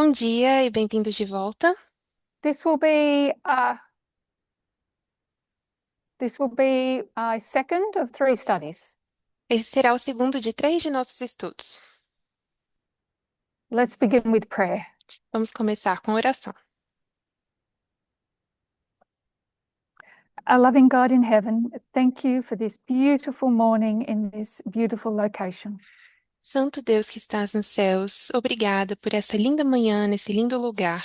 Bom dia e bem-vindos de volta. This will be uh, this will be a second of three studies. Esse será o segundo de três de nossos estudos. Let's begin with prayer. Vamos começar com oração. Our loving God in heaven, thank you for this beautiful morning in this beautiful location. Santo Deus que estás nos céus, obrigada por essa linda manhã nesse lindo lugar.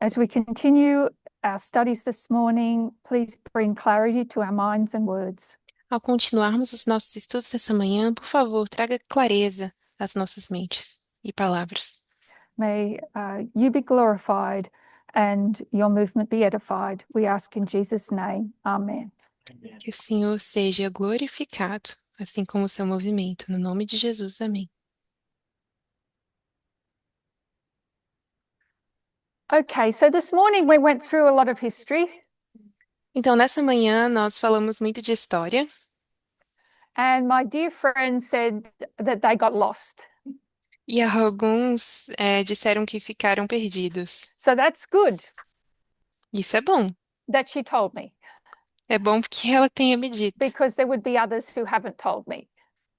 As we continue our studies this morning, please bring clarity to our minds and words. Ao continuarmos os nossos estudos essa manhã, por favor, traga clareza às nossas mentes e palavras. May you be glorified and your movement be edified. We ask in Jesus' name. Amen. Que o Senhor seja glorificado, assim como o seu movimento. No nome de Jesus, amém. Okay, so this morning we went through a lot of history. Então, nessa manhã, nós falamos muito de história. And my dear friend said that they got lost. E alguns disseram que ficaram perdidos. So that's good Isso é bom. that she told me, É bom que ela tenha me dito, because there would be others who haven't told me.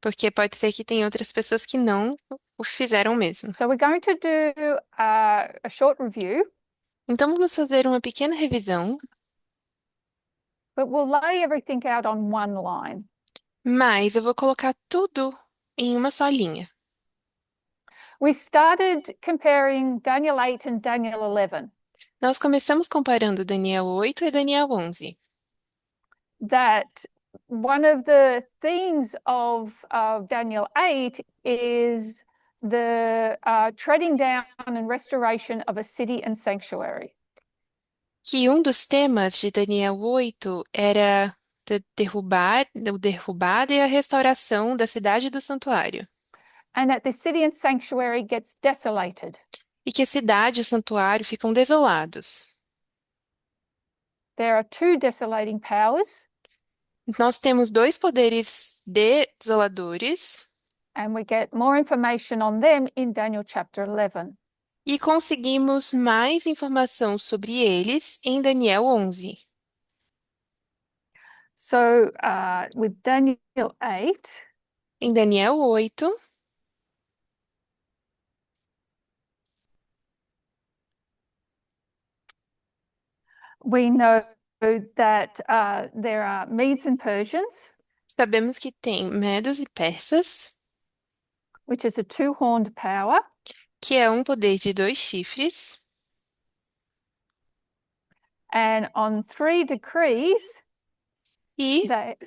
porque pode ser que tem outras pessoas que não o fizeram mesmo. So we're going to do a short review, Então vamos fazer uma pequena revisão, but we'll lay everything out on one line. mas eu vou colocar tudo em uma só linha. We started comparing Daniel 8 and Daniel 11, Nós começamos comparando Daniel 8 e Daniel 11. that one of the themes of Daniel 8 is the treading down and restoration of a city and sanctuary. Que um dos temas de Daniel 8 era o derrubado e a restauração da cidade e do santuário. And that the city and sanctuary gets desolated. E que a cidade e o santuário ficam desolados. There are two desolating powers, Nós temos dois poderes desoladores and we get more information on them in Daniel chapter 11. e conseguimos mais informação sobre eles em Daniel 11. So with Daniel 8, Em Daniel 8, we know that there are Medes and Persians, sabemos que tem Medos e Persas, which is a two-horned power, que é um poder de dois chifres, and on three decrees, e they,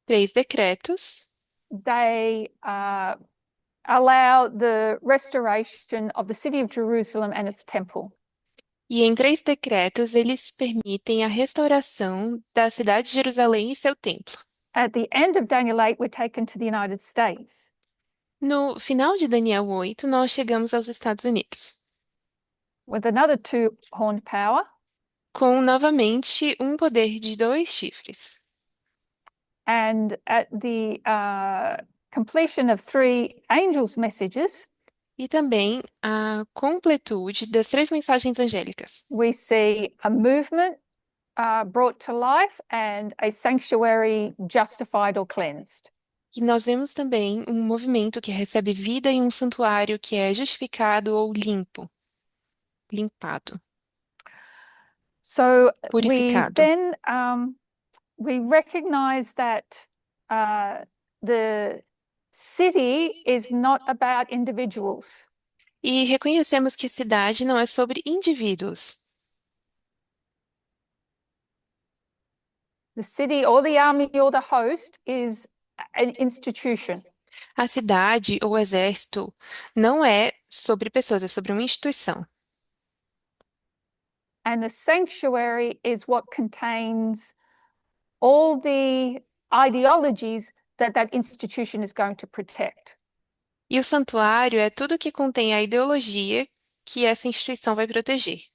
três decretos, they allow the restoration of the city of Jerusalem and its temple. e em três decretos eles permitem a restauração da cidade de Jerusalém e seu templo. At the end of Daniel 8, we're taken to the United States. No final de Daniel 8, nós chegamos aos Estados Unidos, With another two-horned power, com novamente um poder de dois chifres. and at the completion of three angels' messages, E também a completude das três mensagens angélicas. we see a movement brought to life and a sanctuary justified or cleansed. E nós vemos também um movimento que recebe vida e um santuário que é justificado ou limpo, limpado, So we purificado. then we recognize that the city is not about individuals. E reconhecemos que a cidade não é sobre indivíduos. The city or the army or the host is an institution. A cidade ou exército não é sobre pessoas, é sobre uma instituição. And the sanctuary is what contains all the ideologies that that institution is going to protect. E o santuário é tudo que contém a ideologia que essa instituição vai proteger.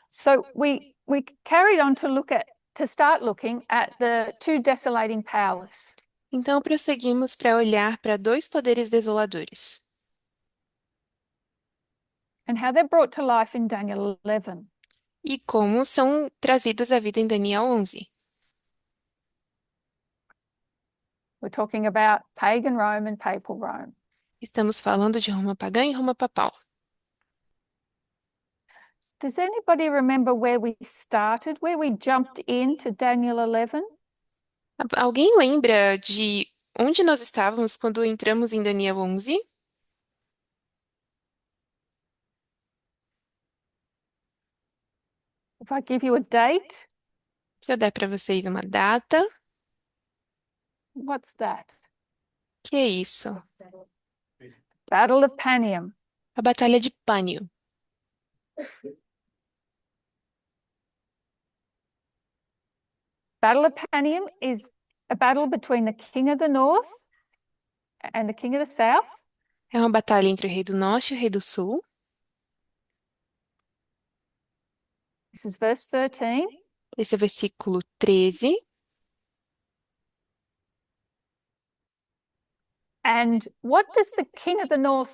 So we carried on to start looking at the two desolating powers. Então prosseguimos para olhar para dois poderes desoladores and how they're brought to life in Daniel 11. e como são trazidos à vida em Daniel 11. We're talking about pagan Rome and papal Rome. Estamos falando de Roma pagã e Roma papal. Does anybody remember where we started, where we jumped into Daniel 11? Alguém lembra de onde nós estávamos quando entramos em Daniel 11? If I give you a date, Se eu der para vocês uma data, what's that? que é isso? Battle of Panium. A Batalha de Pânio. Battle of Panium is a battle between the king of the north and the king of the south. É uma batalha entre o rei do norte e o rei do sul. This is verse 13. Esse é o versículo 13. And what does the king of the north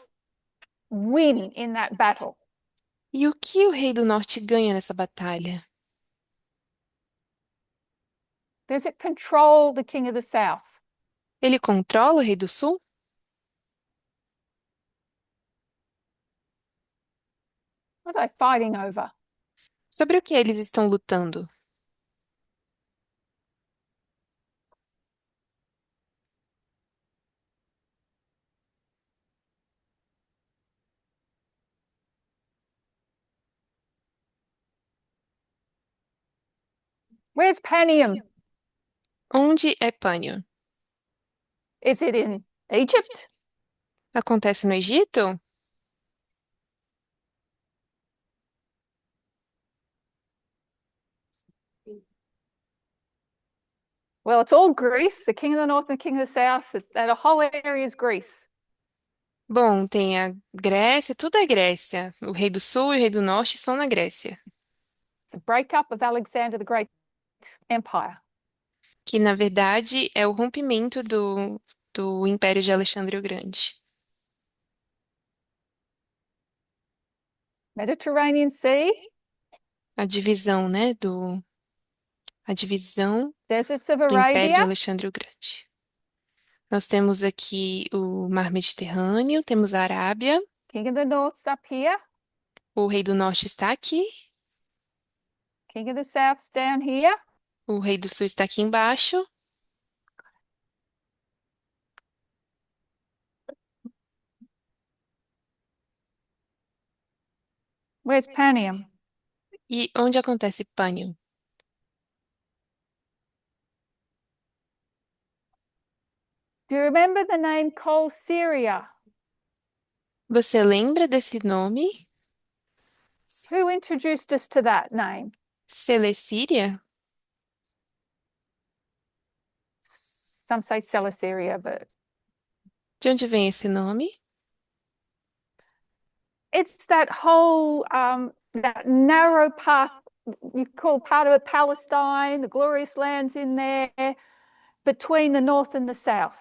win in that battle? E o que o rei do norte ganha nessa batalha? Does it control the king of the south? Ele controla o rei do sul? What are they fighting over? Sobre o que eles estão lutando? Where's Panium? Onde é Pânio? Is it in Egypt? Acontece no Egito? Well, it's all Greece. The king of the north and the king of the south. That whole area is Greece. Bom, tem a Grécia, tudo é Grécia. O rei do sul e o rei do norte são na Grécia, It's the breakup of Alexander the Great's empire. que na verdade é o rompimento do Império de Alexandre o Grande. Mediterranean Sea, A divisão, né, a divisão deserts of do Império de Arabia, Alexandre o Grande. Nós temos aqui o Mar Mediterrâneo, temos a Arábia, king of the north's up here, o rei do norte está aqui, king of the south's down here. o rei do sul está aqui embaixo. Where's Panium? E onde acontece Pânio? Do you remember the name Col Syria? Você lembra desse nome? Who introduced us to that name? Selecíria? Some say Celesyria, but De onde vem esse nome? it's that whole that narrow path you call part of it Palestine, the glorious lands in there between the north and the south.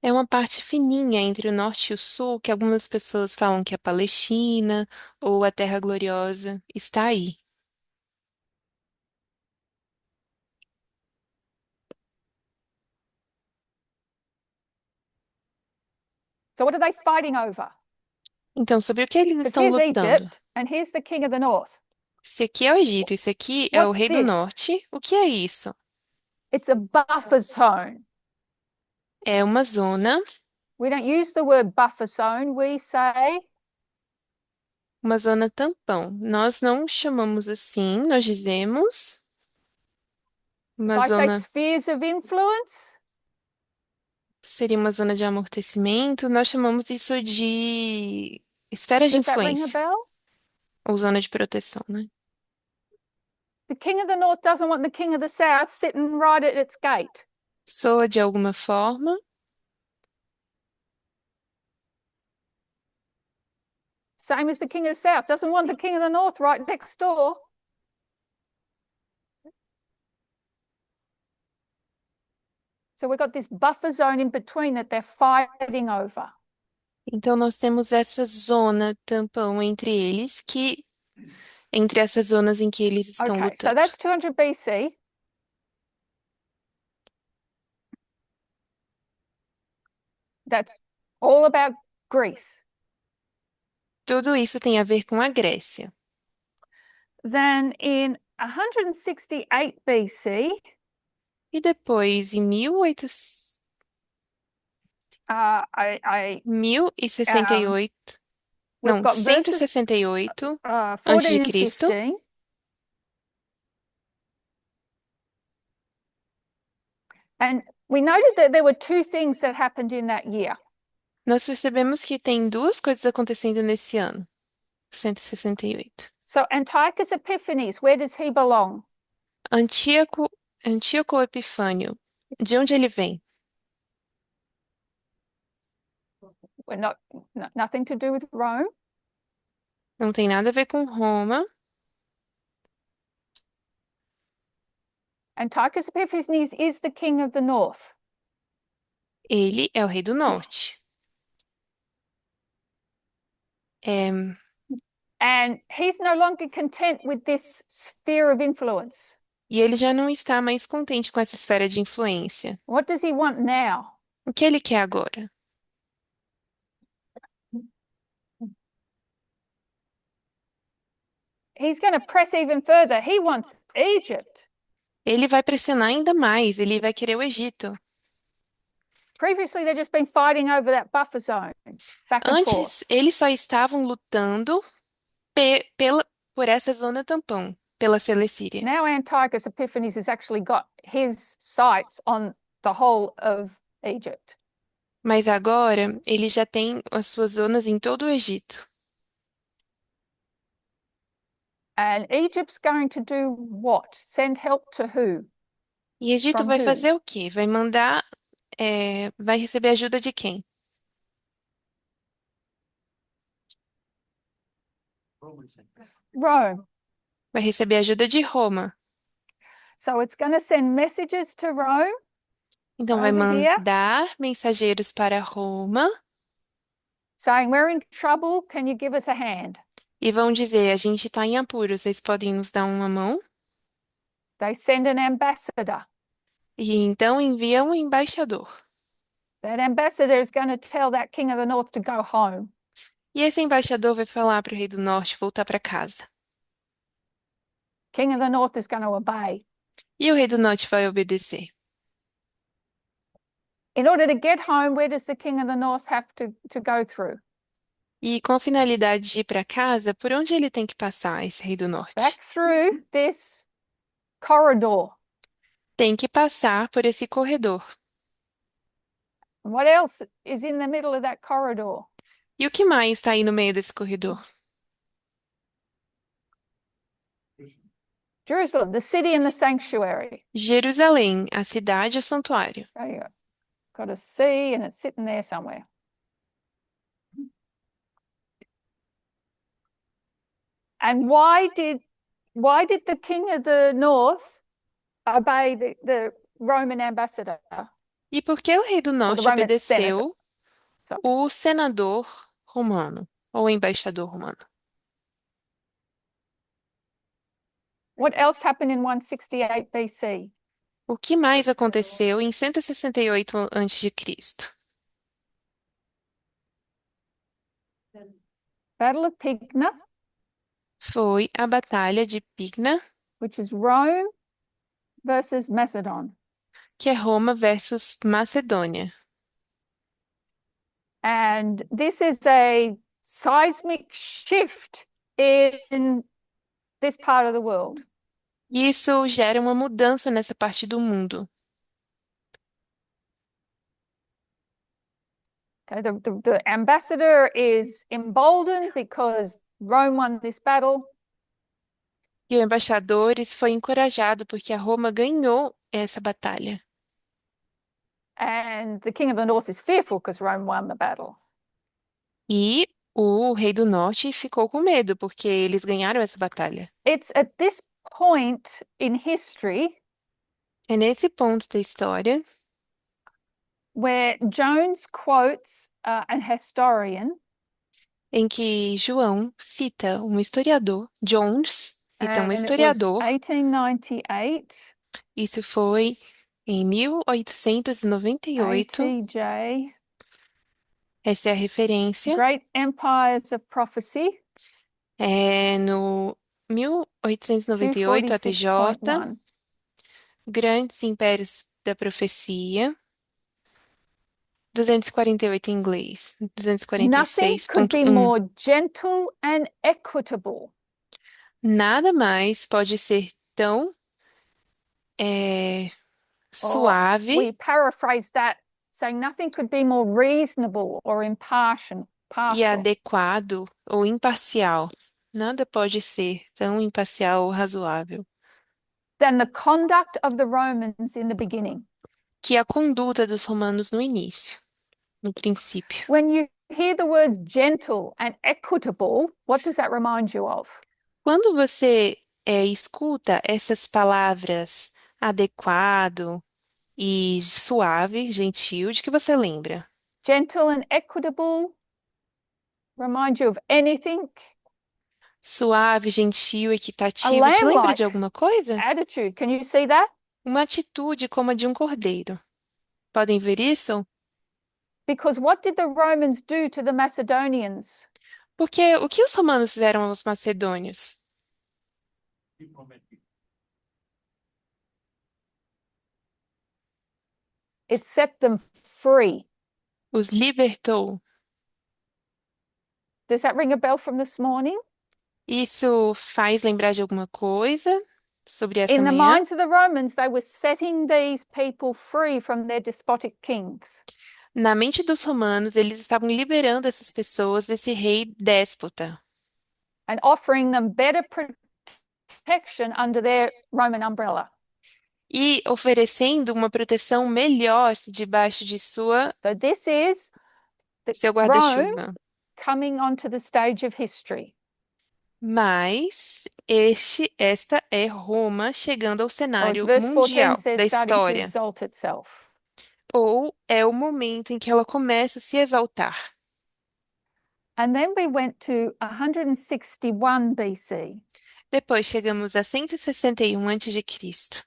É uma parte fininha entre o norte e o sul, que algumas pessoas falam que é Palestina ou a Terra Gloriosa. Está aí. So what are they fighting over? Então, sobre o que eles Because estão here's lutando? Egypt and here's the king of the north. Esse aqui é o Egito, esse aqui é o What's rei do this? norte. O que é isso? It's a buffer zone. É uma zona, We don't use the word buffer zone, we say uma zona tampão. Nós não chamamos assim, nós dizemos if uma I say zona, spheres of influence, seria uma zona de amortecimento. Nós chamamos isso de esferas de does that ring a influência bell? ou zona de proteção, né? The king of the north doesn't want the king of the south sitting right at its gate. Soa de alguma forma. Same as the king of the south doesn't want the king of the north right next door. So we've got this buffer zone in between that they're fighting over. Então nós temos essa zona tampão entre eles, que entre essas zonas em que eles estão Okay, so lutando. that's 200 BC. That's all about Greece. Tudo isso tem a ver com a Grécia. Then in 168 BC, E depois, em 1800 um, 1068, we've não, got verses 168 antes de 14 and Cristo, 15. And we noted that there were two things that happened in that year. nós percebemos que tem duas coisas acontecendo nesse ano, 168. So Antiochus Epiphanes, where does he belong? Antíoco, Antíoco Epifânio, de onde ele vem? We're not nothing to do with Rome. Não tem nada a ver com Roma. Antiochus Epiphanes is the king of the north. Ele é o rei do norte. É, And he's no longer content with this sphere of influence. e ele já não está mais contente com essa esfera de influência. What does he want now? O que ele quer agora? He's going to press even further. He wants Egypt. Ele vai pressionar ainda mais, ele vai querer o Egito. Previously, they've just been fighting over that buffer zone, back and forth. Antes, eles só estavam lutando por essa zona tampão, pela Celecíria. Now Antiochus Epiphanes has actually got his sights on the whole of Egypt. Mas agora, ele já tem as suas zonas em todo o Egito. And Egypt's going to do what? Send help to who? E Egito From vai who? fazer o quê? Vai mandar, vai receber ajuda de quem? Rome. Vai receber ajuda de Roma. So it's going to send messages to Rome Então vai over here mandar mensageiros para Roma saying, we're in trouble. Can you give us a hand? e vão dizer: a gente está em apuro, vocês podem nos dar uma mão? They send an ambassador. E então envia um embaixador. That ambassador is going to tell that king of the north to go home. E esse embaixador vai falar para o rei do norte voltar para casa. King of the north is going to obey. E o rei do norte vai obedecer. In order to get home, where does the king of the north have to go through? E com a finalidade de ir para casa, por onde ele tem que passar, esse rei do norte? Back through this corridor. Tem que passar por esse corredor. And what else is in the middle of that corridor? E o que mais está aí no meio desse corredor? Jerusalem, the city and the sanctuary. Jerusalém, a cidade e o santuário. There you go. Got a C and it's sitting there somewhere. And why did the king of the north obey the Roman ambassador? E por que o rei do norte Roman senator. obedeceu o senador romano, ou embaixador romano? What else happened in 168 BC? O que mais aconteceu em 168 a.C.? Battle of Pydna, Foi a Batalha de Pigna, which is Rome versus Macedon. que é Roma versus Macedônia. And this is a seismic shift in this part of the world. E isso gera uma mudança nessa parte do mundo. Okay, the ambassador is emboldened because Rome won this battle. E o embaixador foi encorajado porque a Roma ganhou essa batalha. And the king of the north is fearful because Rome won the battle. E o rei do norte ficou com medo porque eles ganharam essa batalha. It's at this point in history É nesse ponto da história where Jones quotes an historian, em que João cita um historiador, Jones cita um and it was historiador, 1898, isso foi em 1898, ATJ, essa é a referência, Great Empires of Prophecy, no 1898 ATJ, 246.1. Grandes Impérios da Profecia, 248 em inglês, Nothing could be 246.1. more gentle and equitable. Nada mais pode ser tão é, Or suave we paraphrase that, saying nothing could be more reasonable or impartial. e adequado ou imparcial. Nada pode ser tão imparcial ou razoável Than the conduct of the Romans in the beginning. que a conduta dos romanos no início, no princípio. When you hear the words gentle and equitable, what does that remind you of? Quando você escuta essas palavras adequado e suave, gentil, de que você lembra? Gentle and equitable remind you of anything? Suave, gentil, A equitativo, te lembra de lamb-like alguma coisa? attitude. Can you see that? Uma atitude como a de um cordeiro. Podem ver isso? Because what did the Romans do to the Macedonians? Porque o que os romanos fizeram aos macedônios? It set them free. Os libertou. Does that ring a bell from this morning? Isso faz lembrar de alguma coisa sobre essa In the manhã? minds of the Romans, they were setting these people free from their despotic kings Na mente dos romanos, eles estavam liberando essas pessoas desse rei déspota and offering them better protection under their Roman umbrella. e oferecendo uma proteção melhor debaixo de So this is seu Rome guarda-chuva. coming onto the stage of history. Mas esta é Roma chegando ao Or as cenário verse 14 mundial says, da starting to história, exalt itself. ou é o momento em que ela começa a se exaltar. And then we went to 161 BC. Depois chegamos a 161 a.C.,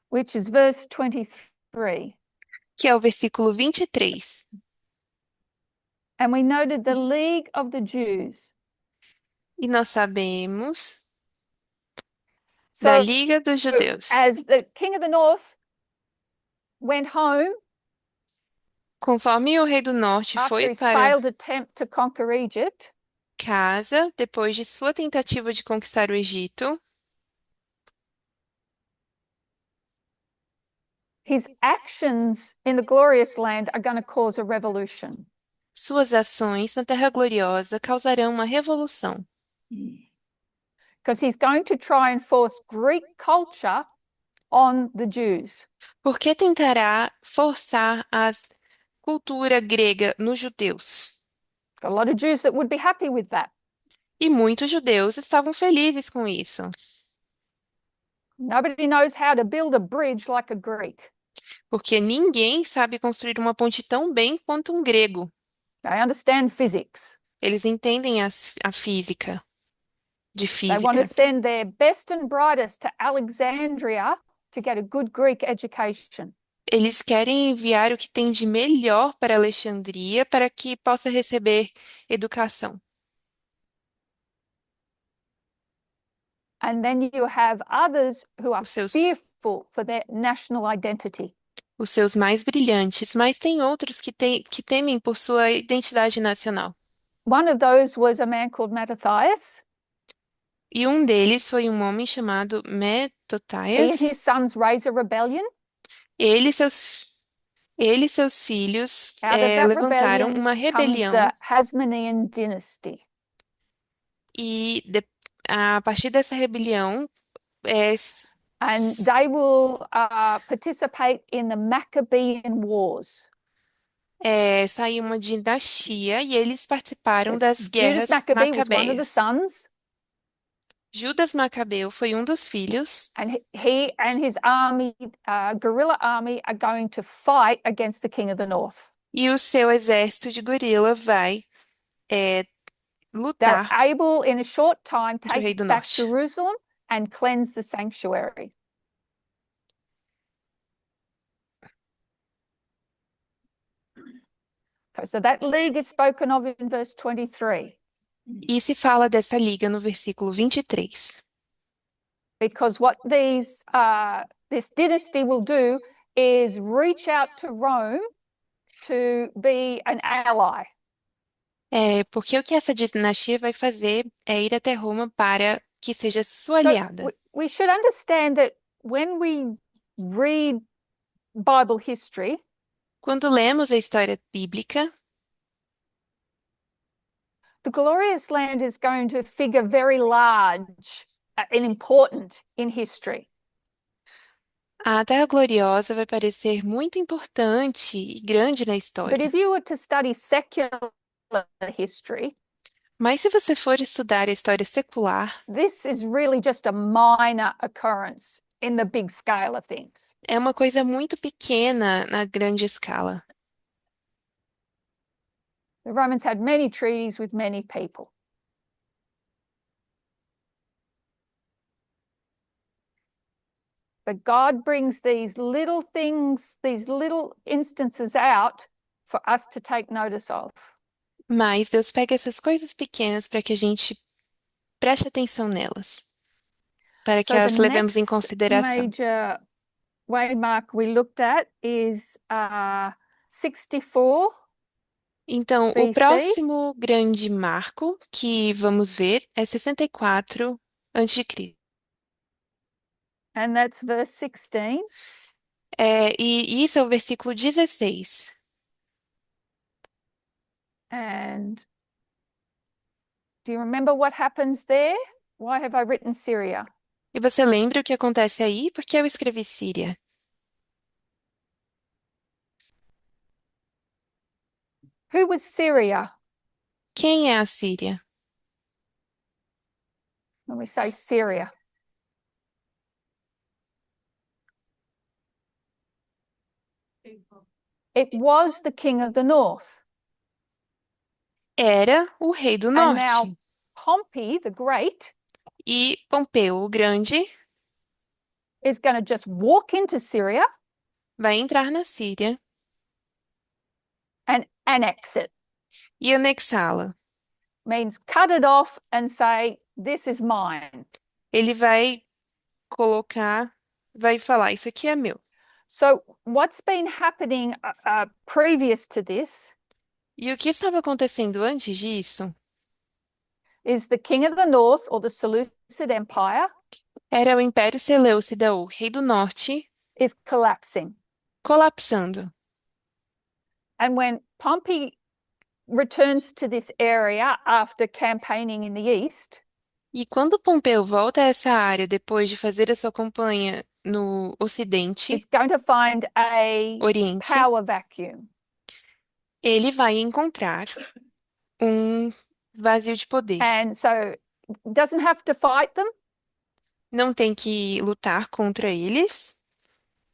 Which is verse 23. que é o versículo 23. And we noted the League of the Jews. E nós sabemos da So Liga dos Judeus. as the king of the north went home Conforme o rei do norte after foi his para failed attempt to conquer Egypt, casa, depois de sua tentativa de conquistar o Egito, his actions in the glorious land are going to cause a revolution. suas ações na Terra Gloriosa causarão uma revolução, Because he's going to try and force Greek culture on the Jews. porque tentará forçar a cultura grega nos judeus. Got a lot of Jews that would be happy with that. E muitos judeus estavam felizes com isso, Nobody knows how to build a bridge like a Greek. porque ninguém sabe construir uma ponte tão bem quanto um grego. They understand physics. Eles entendem a física, de They want to física. send their best and brightest to Alexandria to get a good Greek education. Eles querem enviar o que tem de melhor para Alexandria para que possa receber educação. And then you have others who are Os seus, fearful for their national identity. os seus mais brilhantes, mas tem outros que temem por sua identidade nacional. One of those was a man called Mattathias. E um deles foi um homem chamado He and Metotias. his sons raised a rebellion. Ele e seus, ele e seus filhos Out of that levantaram rebellion uma comes rebelião the Hasmonean dynasty. e a partir dessa rebelião é, And they will participate in the Maccabean Wars. saiu uma dinastia e eles participaram Yes, das Judas guerras Maccabee was one of the macabeias. sons. Judas Macabeu foi um dos filhos, and he and his army, guerrilla army, are going to fight against the king of the north. e o seu exército de gorila vai They're lutar able in a short time contra o take rei do back norte. Jerusalem and cleanse the sanctuary. Okay, so that league is spoken of in verse 23. E se fala dessa liga no versículo 23. Because what this dynasty will do is reach out to Rome to be an ally. Porque o que essa dinastia vai fazer é ir até Roma para que seja sua So aliada. we should understand that when we read Bible history, Quando lemos a história bíblica, the glorious land is going to figure very large and important in history. a Terra Gloriosa vai parecer muito importante e grande na But história. if you were to study secular history, Mas se você for estudar a história secular, this is really just a minor occurrence in the big scale of things. é uma coisa muito pequena na grande escala. The Romans had many treaties with many people. But God brings these little things, these little instances out for us to take notice of. Mas Deus pega essas coisas pequenas para que a gente preste atenção nelas, para que So the as levemos em next consideração. major waymark we looked at is 64 Então, o BC, próximo grande marco que vamos ver é 64 a.C. and that's verse 16. E isso é o versículo 16. And do you remember what happens there? Why have I written Syria? E você lembra o que acontece aí? Porque eu escrevi Síria. Who was Syria? Quem é a Síria? When we say Syria, it was the king of the north. Era o rei do And now norte. Pompey the Great E Pompeu o Grande is going to just walk into Syria vai entrar na Síria and annex it. e anexá-la. Means cut it off and say, this is mine. Ele vai falar, isso aqui é meu. So what's been happening previous to this E o que estava acontecendo antes disso is the king of the north, or the Seleucid Empire, era o Império Seleucida, ou Rei do Norte, is collapsing. colapsando. And when Pompey returns to this area after campaigning in the east, E quando Pompeu volta a essa área depois de fazer a sua campanha no he's Ocidente, going to find a Oriente, power vacuum. ele vai encontrar um vazio de poder. And so doesn't have to fight them, Não tem que lutar contra eles,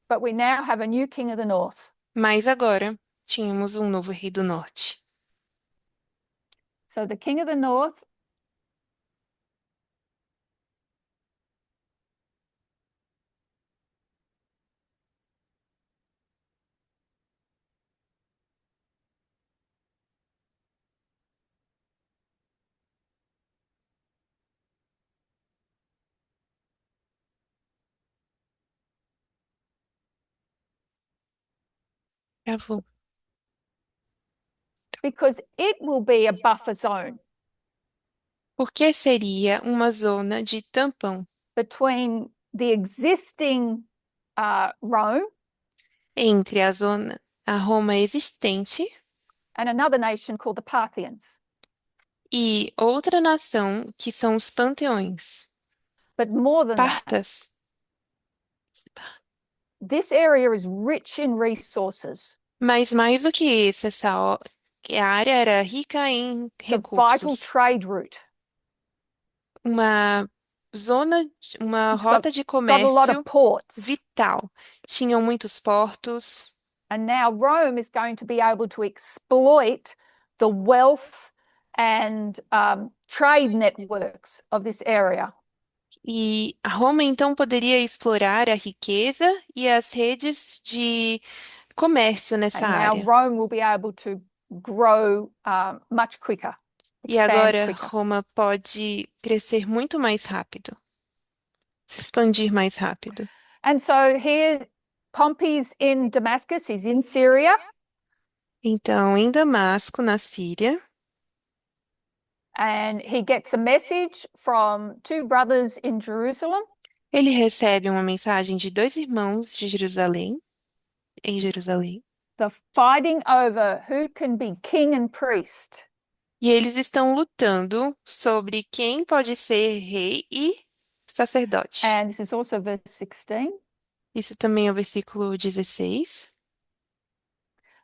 but we now have a new king of the north. mas agora tínhamos um novo rei do norte. So the king of the north Travou. because it will be a buffer zone Porque seria uma zona de tampão between the existing Rome entre a Roma existente and another nation called the Parthians. e outra nação que são os panteões, But more than that, partas. this area is rich in resources. Mas mais do que isso, que a área era rica em It's a vital recursos, trade route. uma uma It's got rota de got a lot of comércio ports. vital. Tinham muitos portos, And now Rome is going to be able to exploit the wealth and trade networks of this area. e Roma então poderia explorar a riqueza e as redes de comércio nessa And now área. Rome will be able to grow much quicker, E expand agora quicker. Roma pode crescer muito mais rápido, se expandir mais rápido. And so here, Pompey's in Damascus, he's in Syria, Então, em Damasco, na Síria, and he gets a message from two brothers in Jerusalem. ele recebe uma mensagem de dois irmãos em Jerusalém, They're fighting over who can be king and priest. e eles estão lutando sobre quem pode ser rei e sacerdote. And this is also verse 16. Isso também é o versículo 16.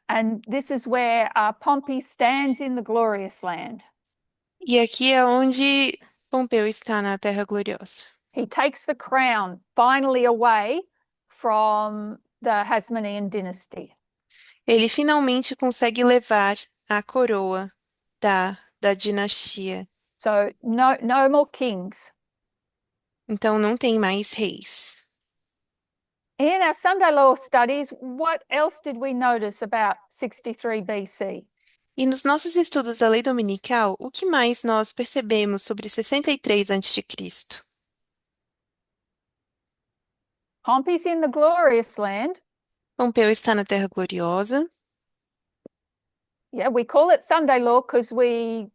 And this is where Pompey stands in the glorious land. E aqui é onde Pompeu está na Terra Gloriosa. He takes the crown finally away from the Hasmonean dynasty. Ele finalmente consegue levar a coroa da dinastia. So no more kings. Então não tem mais reis. In our Sunday law studies, what else did we notice about 63 BC? E nos nossos estudos da lei dominical, o que mais nós percebemos sobre 63 a.C.? Pompey's in the glorious land. Pompeu está na Terra Gloriosa. Yeah, we call it Sunday law because we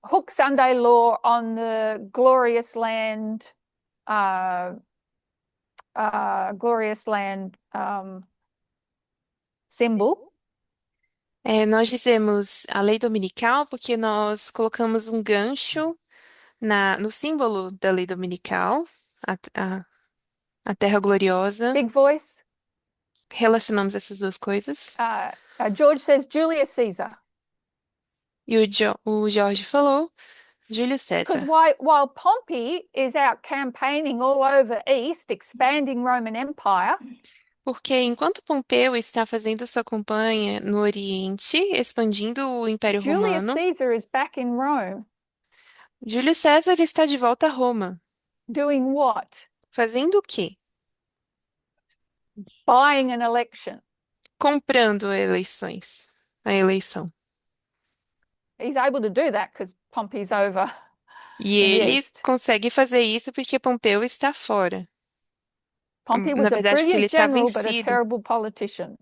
hook Sunday law on the glorious land symbol. Nós dizemos a lei dominical porque nós colocamos um gancho no símbolo da lei dominical, a, a, a Terra Gloriosa. Big voice. Relacionamos essas duas coisas. George says Julius Caesar. E o Jorge falou Júlio Because César. while Pompey is out campaigning all over East, expanding Roman Empire, Porque enquanto Pompeu está fazendo sua campanha no Oriente, expandindo o Império Julius Romano, Caesar is back in Rome Júlio César está de volta a Roma. doing what? Fazendo o quê? Buying an election. Comprando eleições. A eleição. He's able to do that because Pompey's over E in the ele East. consegue fazer isso porque Pompeu está fora. Pompey Na was a verdade, porque ele brilliant está general, but a vencido. terrible politician.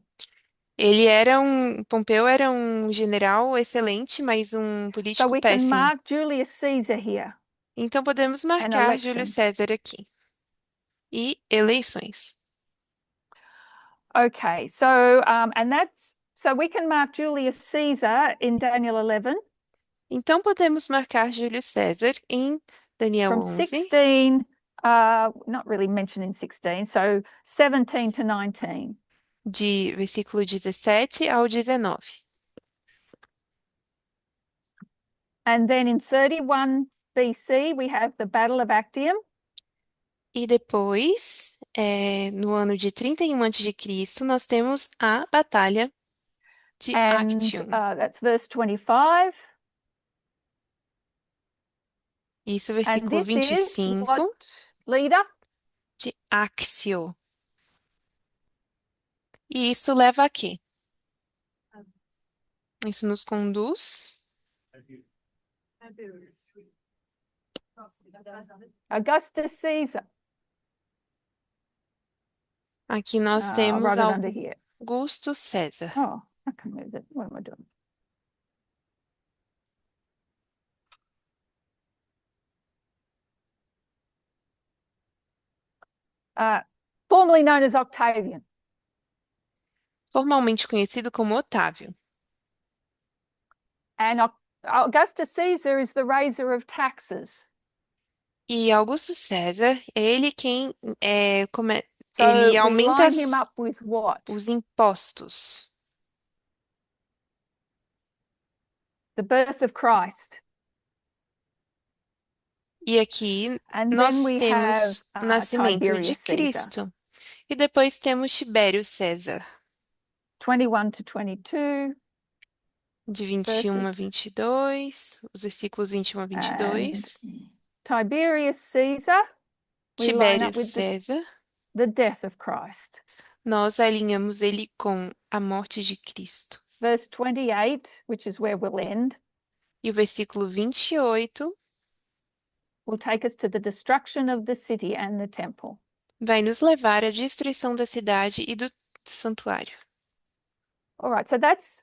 Pompeu era um general excelente, mas um So político we can péssimo. mark Julius Caesar here Então podemos and marcar Júlio elections. César aqui. E eleições. Okay, so we can mark Julius Caesar in Daniel 11 Então podemos marcar Júlio César em Daniel from 11, 16, not really mentioned in 16, so 17 to 19. de versículo 17 ao 19. And then in 31 BC, we have the Battle of Actium. E depois, no ano de 31 a.C., nós temos a Batalha de And Actium. that's verse 25. Isso, And versículo this is 25 what leader? de Axio. E isso leva a quê? Isso nos conduz. Augustus Caesar. Aqui nós I temos wrote it under here. Augusto César. Oh, I can move it. What am I doing? Formerly known as Octavian. Formalmente conhecido como Otávio. And Augustus Caesar is the raiser of taxes. E Augusto César, ele quem So ele we aumenta line him up with what? os impostos. The birth of Christ. E aqui And then nós we have temos o nascimento de Tiberius Caesar, Cristo. E depois temos Tibério César, 21 to 22 de 21 a verses. 22, os versículos 21 a And 22. Tiberius Caesar, we line Tibério up with César, the death of Christ. nós alinhamos ele com a morte de Cristo. Verse 28, which is where we'll end, E o versículo 28 will take us to the destruction of the city and the temple. vai nos levar à destruição da cidade e do santuário. All right, so that's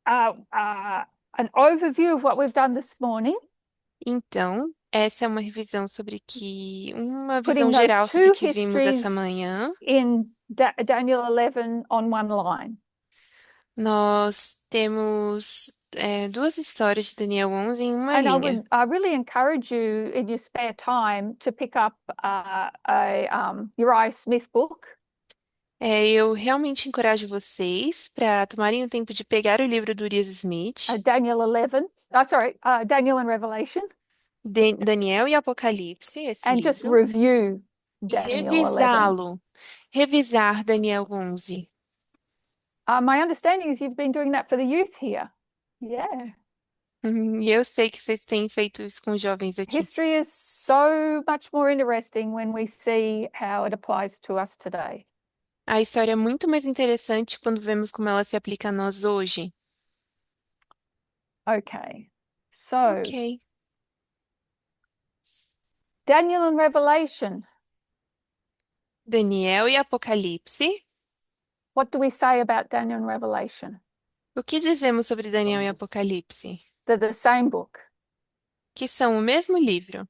an overview of what we've done this morning, Então, essa é uma revisão sobre que, uma visão putting those geral sobre o two que vimos essa histories manhã. in Daniel 11 on one line. Nós temos duas histórias de Daniel 11 em uma And I linha. would really encourage you in your spare time to pick up a Uriah Smith book. Eu realmente encorajo vocês para tomarem o tempo de pegar o livro do Urias Smith, Daniel 11, Daniel and Revelation, Daniel e Apocalipse, esse and just livro, review e Daniel 11. revisar Daniel 11. My understanding is you've been doing that for the youth here. Yeah. E eu sei que vocês têm feito isso com os jovens aqui. History is so much more interesting when we see how it applies to us today. A história é muito mais interessante quando vemos como ela se aplica a nós hoje. Okay. So, Ok. Daniel and Revelation, Daniel e Apocalipse. what do we say about Daniel and Revelation? O que dizemos sobre Daniel e Apocalipse? They're the same book. Que são o mesmo livro.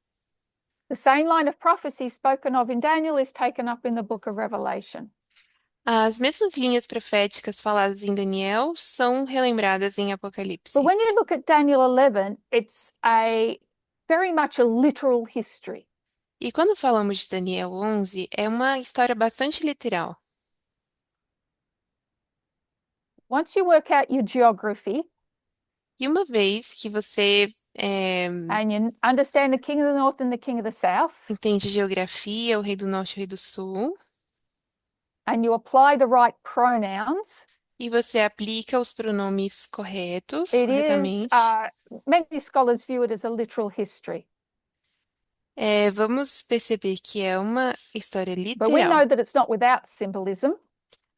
The same line of prophecy spoken of in Daniel is taken up in the book of Revelation. As mesmas linhas proféticas faladas em Daniel são relembradas em But Apocalipse. when you look at Daniel 11, it's a very much a literal history. E quando falamos de Daniel 11, é uma história bastante literal. Once you work out your geography E uma vez que você and you understand the king of the north and the king of the south, entende geografia, o rei do norte e o rei do sul, and you apply the right pronouns, e você aplica os pronomes corretos, it is, corretamente, many scholars view it as a literal history. vamos perceber que é uma história But we literal. know that it's not without symbolism,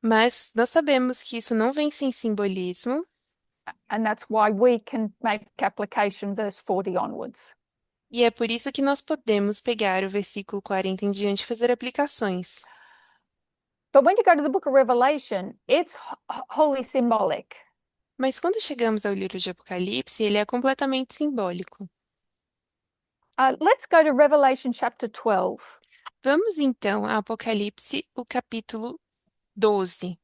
Mas nós sabemos que isso não vem sem simbolismo, and that's why we can make application verse 40 onwards. e é por isso que nós podemos pegar o versículo 40 em diante e fazer aplicações. But when you go to the book of Revelation, it's wholly symbolic. Mas quando chegamos ao livro de Apocalipse, ele é completamente simbólico. Let's go to Revelation chapter 12. Vamos então a Apocalipse, o capítulo 12.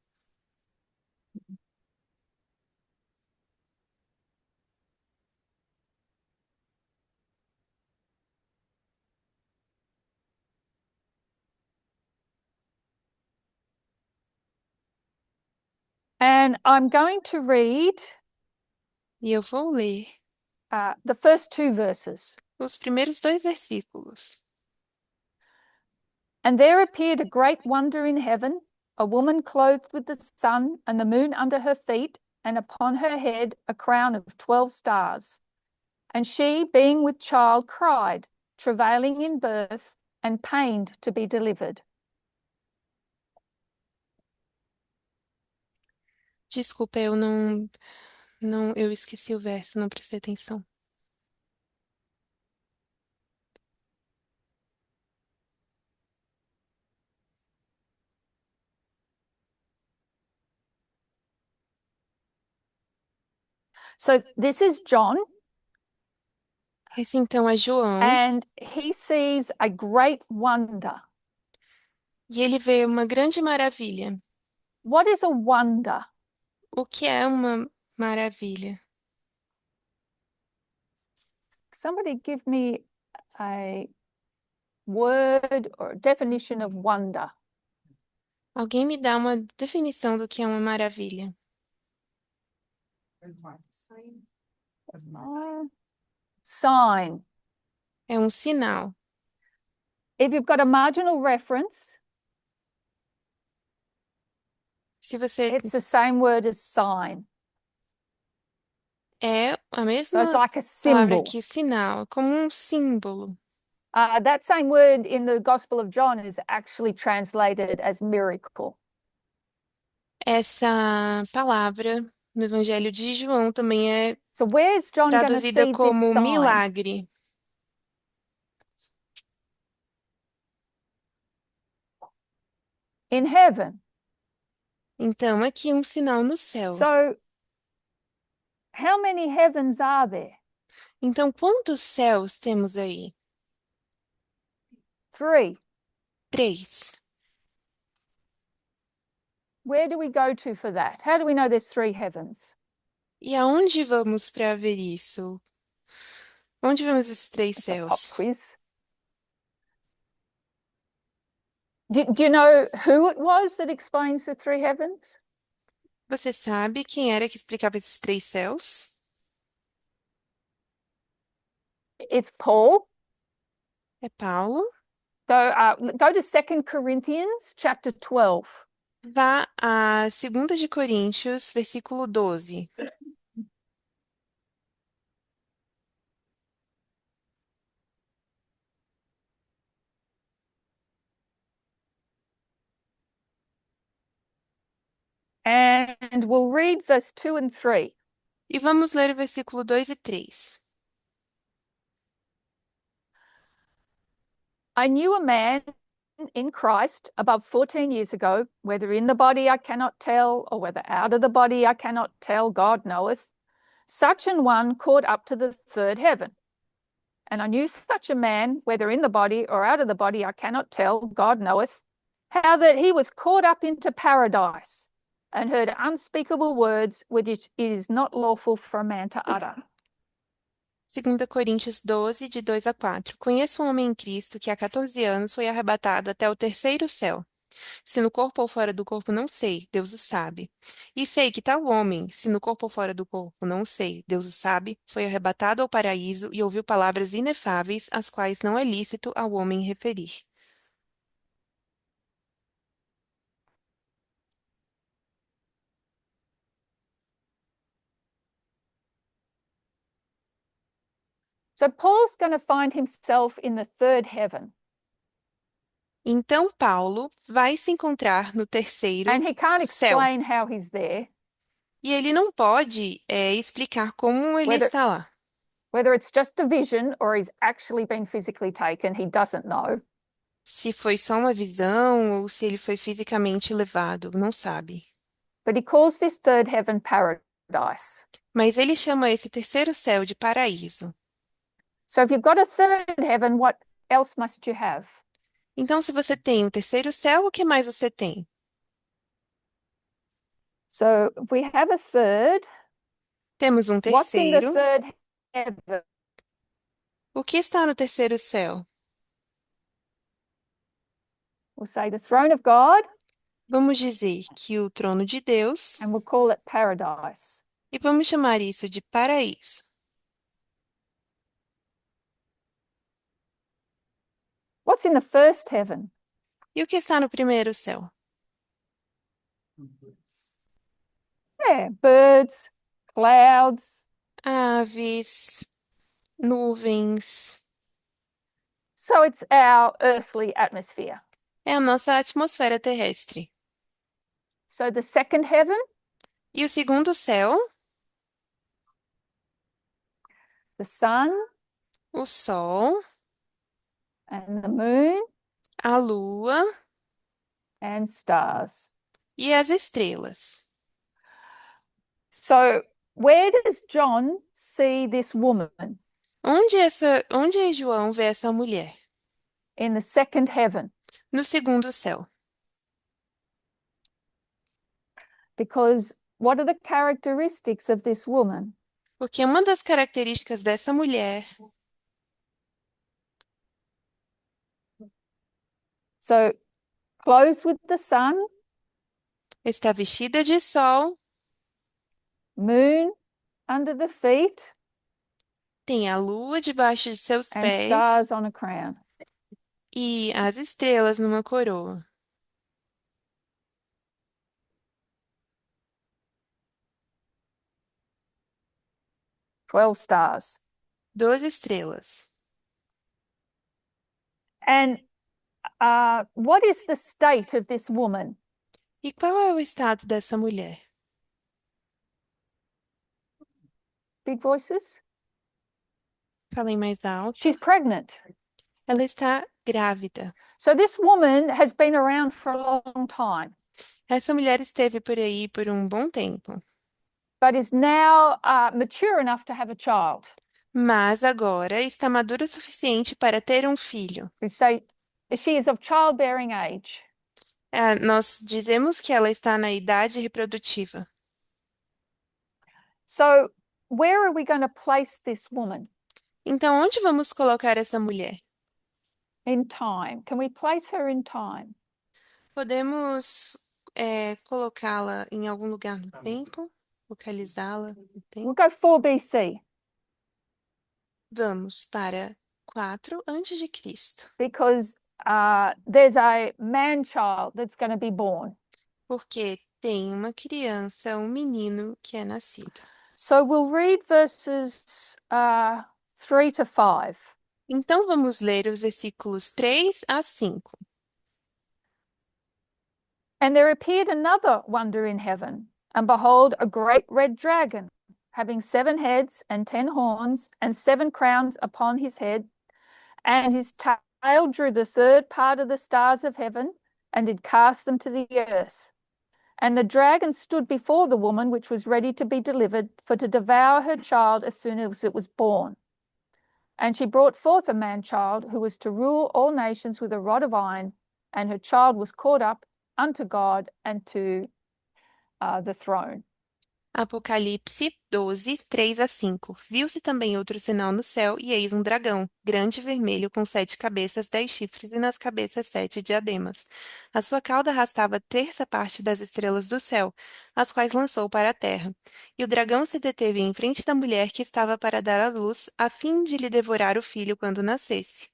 And I'm going to read E eu vou ler the first two verses. os primeiros dois versículos. And there appeared a great wonder in heaven, a woman clothed with the sun and the moon under her feet, and upon her head a crown of 12 stars. And she, being with child, cried, travailing in birth and pained to be delivered. Desculpa, eu esqueci o verso, não prestei atenção. So this is John, Esse então é João, and he sees a great wonder. e ele vê uma grande maravilha. What is a wonder? O que é uma maravilha? Somebody give me a word or definition of wonder. Alguém me dá uma definição do que é uma maravilha? Sign. É um sinal. If you've got a marginal reference, Se você it's the same word as sign. é a So it's mesma like a palavra symbol. que o sinal, é como um símbolo. That same word in the Gospel of John is actually translated as miracle. Essa palavra no Evangelho de João também é So where's John going to traduzida see this como sign? milagre. In heaven. Então, aqui um sinal no céu. So how many heavens are there? Então, quantos céus temos aí? Three. Três. Where do we go to for that? How do we know there's three heavens? E aonde vamos para ver isso? Onde vemos esses três It's a pop céus? quiz. Do you know who it was that explains the three heavens? Você sabe quem era que explicava esses três céus? It's Paul. É Paulo. So go to 2 Corinthians chapter 12. Vá a 2 de Coríntios, versículo 12. And we'll read verse 2 and 3. E vamos ler o versículo 2 e 3. I knew a man in Christ above 14 years ago, whether in the body I cannot tell, or whether out of the body I cannot tell, God knoweth, such an one caught up to the third heaven. And I knew such a man, whether in the body or out of the body I cannot tell, God knoweth, how that he was caught up into paradise and heard unspeakable words which it is not lawful for a man to utter. 2 Coríntios 12, de 2 a 4. Conheço um homem em Cristo que há 14 anos foi arrebatado até o terceiro céu. Se no corpo ou fora do corpo, não sei, Deus o sabe. E sei que tal homem, se no corpo ou fora do corpo, não sei, Deus o sabe, foi arrebatado ao paraíso e ouviu palavras inefáveis, as quais não é lícito ao homem referir. So Paul's going to find himself in the third heaven. Então Paulo vai se encontrar no And terceiro he can't céu. explain how he's there, E ele não pode, explicar como ele whether está lá. whether it's just a vision or he's actually been physically taken, he doesn't know. Se foi só uma visão ou se ele foi fisicamente levado, não sabe. But he calls this third heaven paradise. Mas ele chama esse terceiro céu de paraíso. So if you've got a third heaven, what else must you have? Então, se você tem um terceiro céu, o que mais você tem? So if we have a third, Temos um what's in the terceiro. third heaven? O que está no terceiro céu? We'll say the throne of God, Vamos dizer que o trono de Deus, and we'll call it paradise. e vamos chamar isso de paraíso. What's in the first heaven? E o que está no primeiro céu? Yeah, birds, clouds. Aves, nuvens. So it's our earthly atmosphere. É a nossa atmosfera terrestre. So the second heaven, E o segundo céu, the sun o sol, and the moon a lua and stars. e as estrelas. So where does John see this woman? Onde João vê essa mulher? In the second heaven. No segundo céu. Because what are the characteristics of this woman? Porque uma das características dessa mulher So clothed with the sun, está vestida de sol, moon under the feet, tem a lua debaixo de seus and pés stars on a crown. e as estrelas numa coroa. 12 stars. 12 estrelas. And what is the state of this woman? E qual é o estado dessa mulher? Big voices? Falem mais alto. She's pregnant. Ela está grávida. So this woman has been around for a long time, Essa mulher esteve por aí por um bom tempo, but is now mature enough to have a child. mas agora está madura o suficiente para ter um filho. We say she is of childbearing age. Nós dizemos que ela está na idade reprodutiva. So where are we going to place this woman Então, onde vamos colocar essa mulher? in time? Can we place her in time? Podemos, colocá-la em algum lugar no tempo? Localizá-la no We'll tempo? go 4 BC Vamos para 4 antes de Cristo, because there's a man child that's going to be born. porque tem uma criança, um menino que é nascido. So we'll read verses 3 to 5. Então, vamos ler os versículos 3 a 5. And there appeared another wonder in heaven, and behold, a great red dragon, having 7 heads and 10 horns, and 7 crowns upon his head, and his tail drew the third part of the stars of heaven, and did cast them to the earth. And the dragon stood before the woman which was ready to be delivered, for to devour her child as soon as it was born. And she brought forth a man child who was to rule all nations with a rod of iron, and her child was caught up unto God and to the throne. Apocalipse 12, 3 a 5. Viu-se também outro sinal no céu, e eis um dragão, grande e vermelho, com 7 cabeças, 10 chifres, e nas cabeças 7 diademas. A sua cauda arrastava a terça parte das estrelas do céu, as quais lançou para a terra. E o dragão se deteve em frente da mulher que estava para dar à luz, a fim de lhe devorar o filho quando nascesse.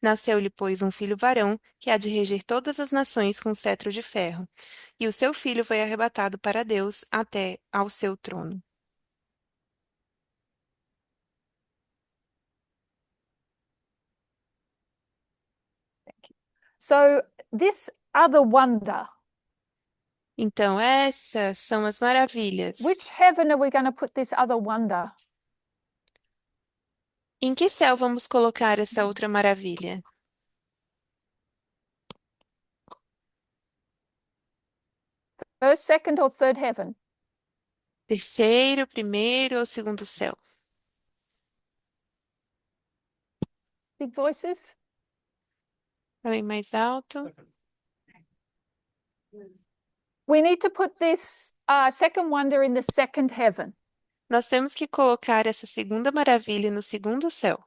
Nasceu-lhe, pois, um filho varão, que há de reger todas as nações com cetro de ferro. E o seu filho foi arrebatado para Deus até ao seu trono. So, this other wonder, Então, essas são as maravilhas. which heaven are we going to put this other wonder? Em que céu vamos colocar essa outra maravilha? First, second, or third heaven? Terceiro, primeiro ou segundo céu? Big voices? Falei mais alto. We need to put this second wonder in the second heaven Nós temos que colocar essa segunda maravilha no segundo céu,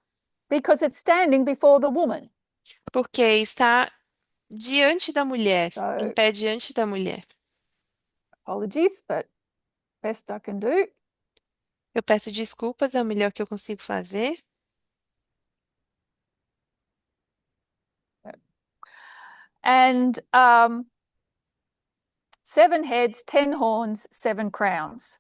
because it's standing before the woman. porque está diante da mulher, em So, pé diante da mulher. apologies, but best I can do. Eu peço desculpas, é o melhor que eu consigo fazer. And 7 heads, 10 horns, 7 crowns.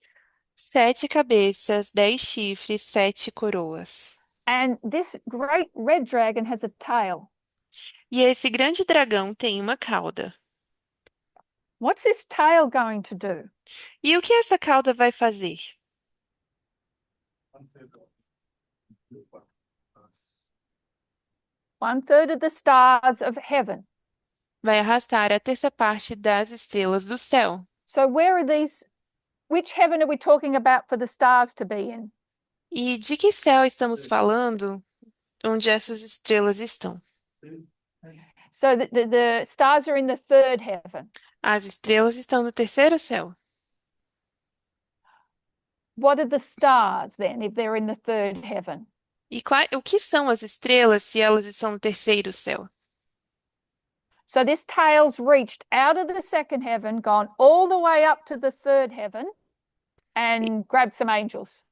7 cabeças, 10 chifres, 7 coroas. And this great red dragon has a tail. E esse grande dragão tem uma cauda. What's this tail going to do? E o que essa cauda vai fazer? One third of the stars of heaven. Vai arrastar a terça parte das estrelas do céu. So, where are these? Which heaven are we talking about for the stars to be in? E de que céu estamos falando onde essas estrelas estão? So, the stars are in the third heaven. As estrelas estão no terceiro céu. What are the stars then, if they're in the third heaven? E o que são as estrelas se elas estão no terceiro céu? So, this tail's reached out of the second heaven, gone all the way up to the third heaven, and grabbed some angels.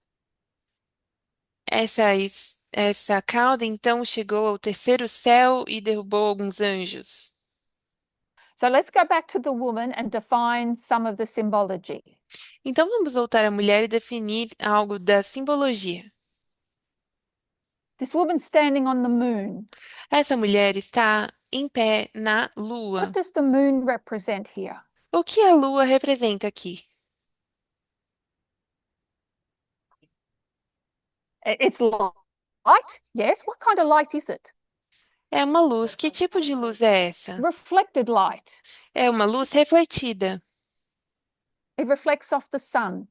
Essa cauda então chegou ao terceiro céu e derrubou alguns anjos. So let's go back to the woman and define some of the symbology. Então vamos voltar à mulher e definir algo da simbologia. This woman standing on the moon. Essa mulher está em pé na What lua. does the moon represent here? O que a lua representa aqui? It's light, yes. What kind of light is it? É uma luz. Que tipo de luz é essa? Reflected light. É uma luz refletida, It reflects off the sun.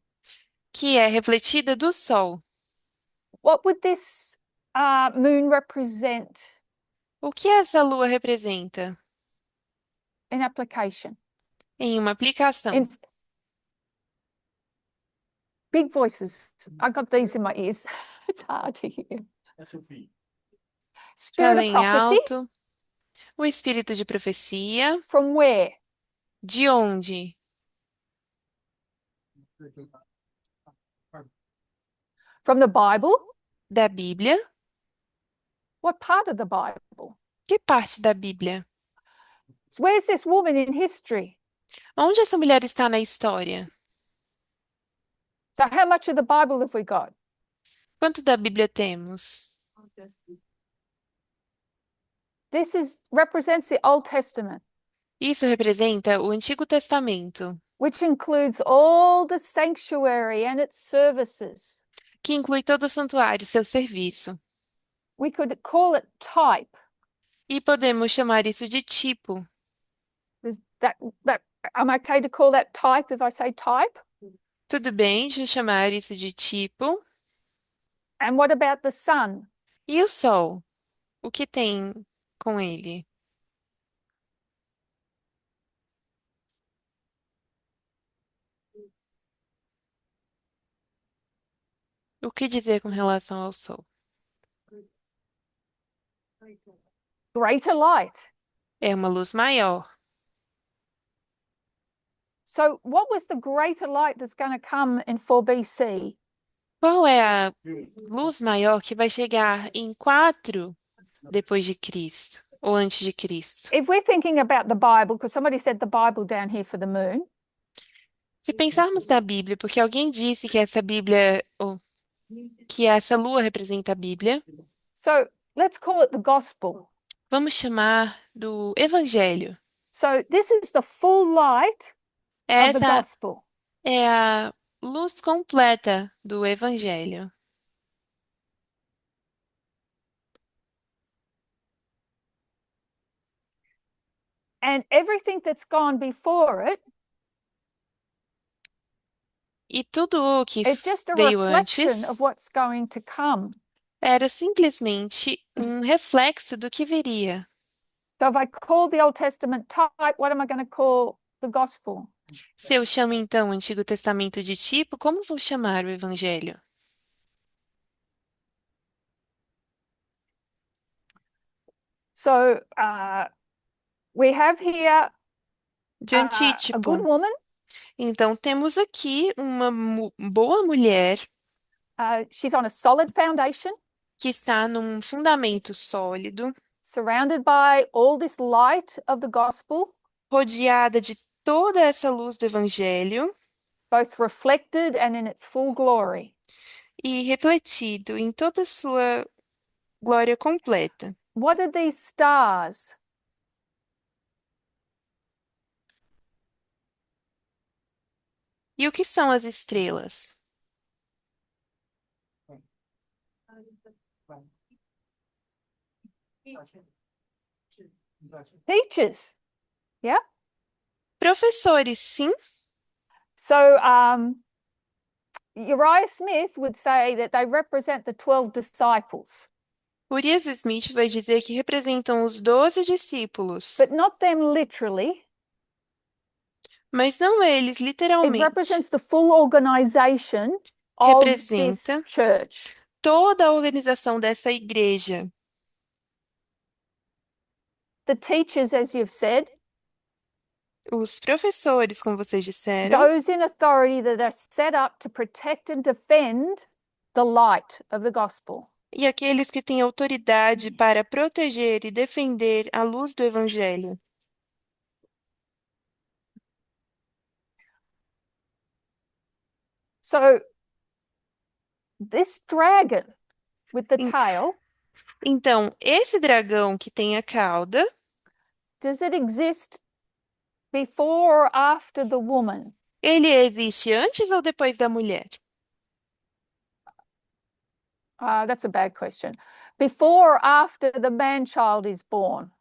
que é refletida do sol. What would this moon represent O que essa lua representa? in application? Em uma aplicação. In big voices. I got these in my ears. It's hard to hear. Spirit of Falem prophecy. alto. O espírito de profecia. From where? De onde? From the Bible. Da Bíblia. What part of the Bible? Que parte da Bíblia? Where's this woman in history? Onde essa mulher está na história? So how much of the Bible have we got? Quanto da Bíblia temos? This represents the Old Testament, Isso representa o Antigo Testamento, which includes all the sanctuary and its services. que inclui todo o santuário e seu serviço. We could call it type. E podemos chamar isso de tipo. Is that I'm okay to call that type if I say type? Tudo bem de chamar isso de tipo. And what about the sun? E o sol? O que tem com ele? O que dizer com relação ao sol? Greater light. É uma luz maior. So what was the greater light that's going to come in 4 BC? Qual é a luz maior que vai chegar em 4 depois de Cristo ou antes de Cristo? If we're thinking about the Bible, because somebody said the Bible down here for the moon, Se pensarmos na Bíblia, porque alguém disse que essa Bíblia, ou que essa lua representa a Bíblia, so let's call it the gospel. vamos chamar do Evangelho. So this is the full light of the Essa gospel. é a luz completa do Evangelho. And everything that's gone before it E tudo o que is just a veio reflection antes of what's going to come. era simplesmente um reflexo do que viria. So if I call the Old Testament type, what am I going to call the gospel? Se eu chamo então o Antigo Testamento de tipo, como vou chamar o Evangelho? So we have here De a good antítipo. woman. Então temos aqui uma boa mulher She's on a solid foundation, que está num fundamento sólido, surrounded by all this light of the gospel, rodeada de toda essa luz do Evangelho both reflected and in its full glory. e refletido em toda a sua glória completa. What are these stars? E o que são as estrelas? Teachers. Yeah. Professores, sim. So Uriah Smith would say that they represent the 12 disciples, Urias Smith vai dizer que representam os 12 discípulos, but not them literally. mas não eles It literalmente. represents the full organization of this Representa church. toda a organização dessa igreja. The teachers, as you've said, Os professores, como vocês disseram, those in authority that are set up to protect and defend the light of the gospel. e aqueles que têm autoridade para proteger e defender a luz do Evangelho. So this dragon with the En- tail, Então, esse dragão que tem a cauda, does it exist before or after the woman? ele existe antes ou depois da mulher? That's a bad question. Before or after the man child is born?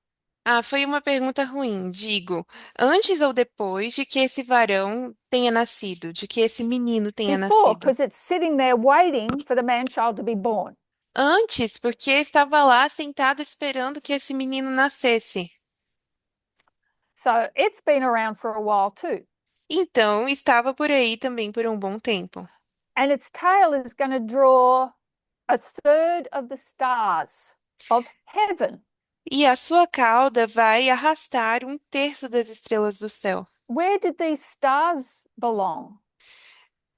Ah, foi uma pergunta ruim. Digo, antes ou depois de que esse varão tenha nascido, de que esse menino tenha Before, nascido? because it's sitting there waiting for the man child to be born. Antes, porque estava lá sentado esperando que esse menino nascesse. So it's been around for a while too. Então, estava por aí também por um bom tempo. And its tail is going to draw a third of the stars of heaven. E a sua cauda vai arrastar um terço das estrelas do céu. Where did these stars belong?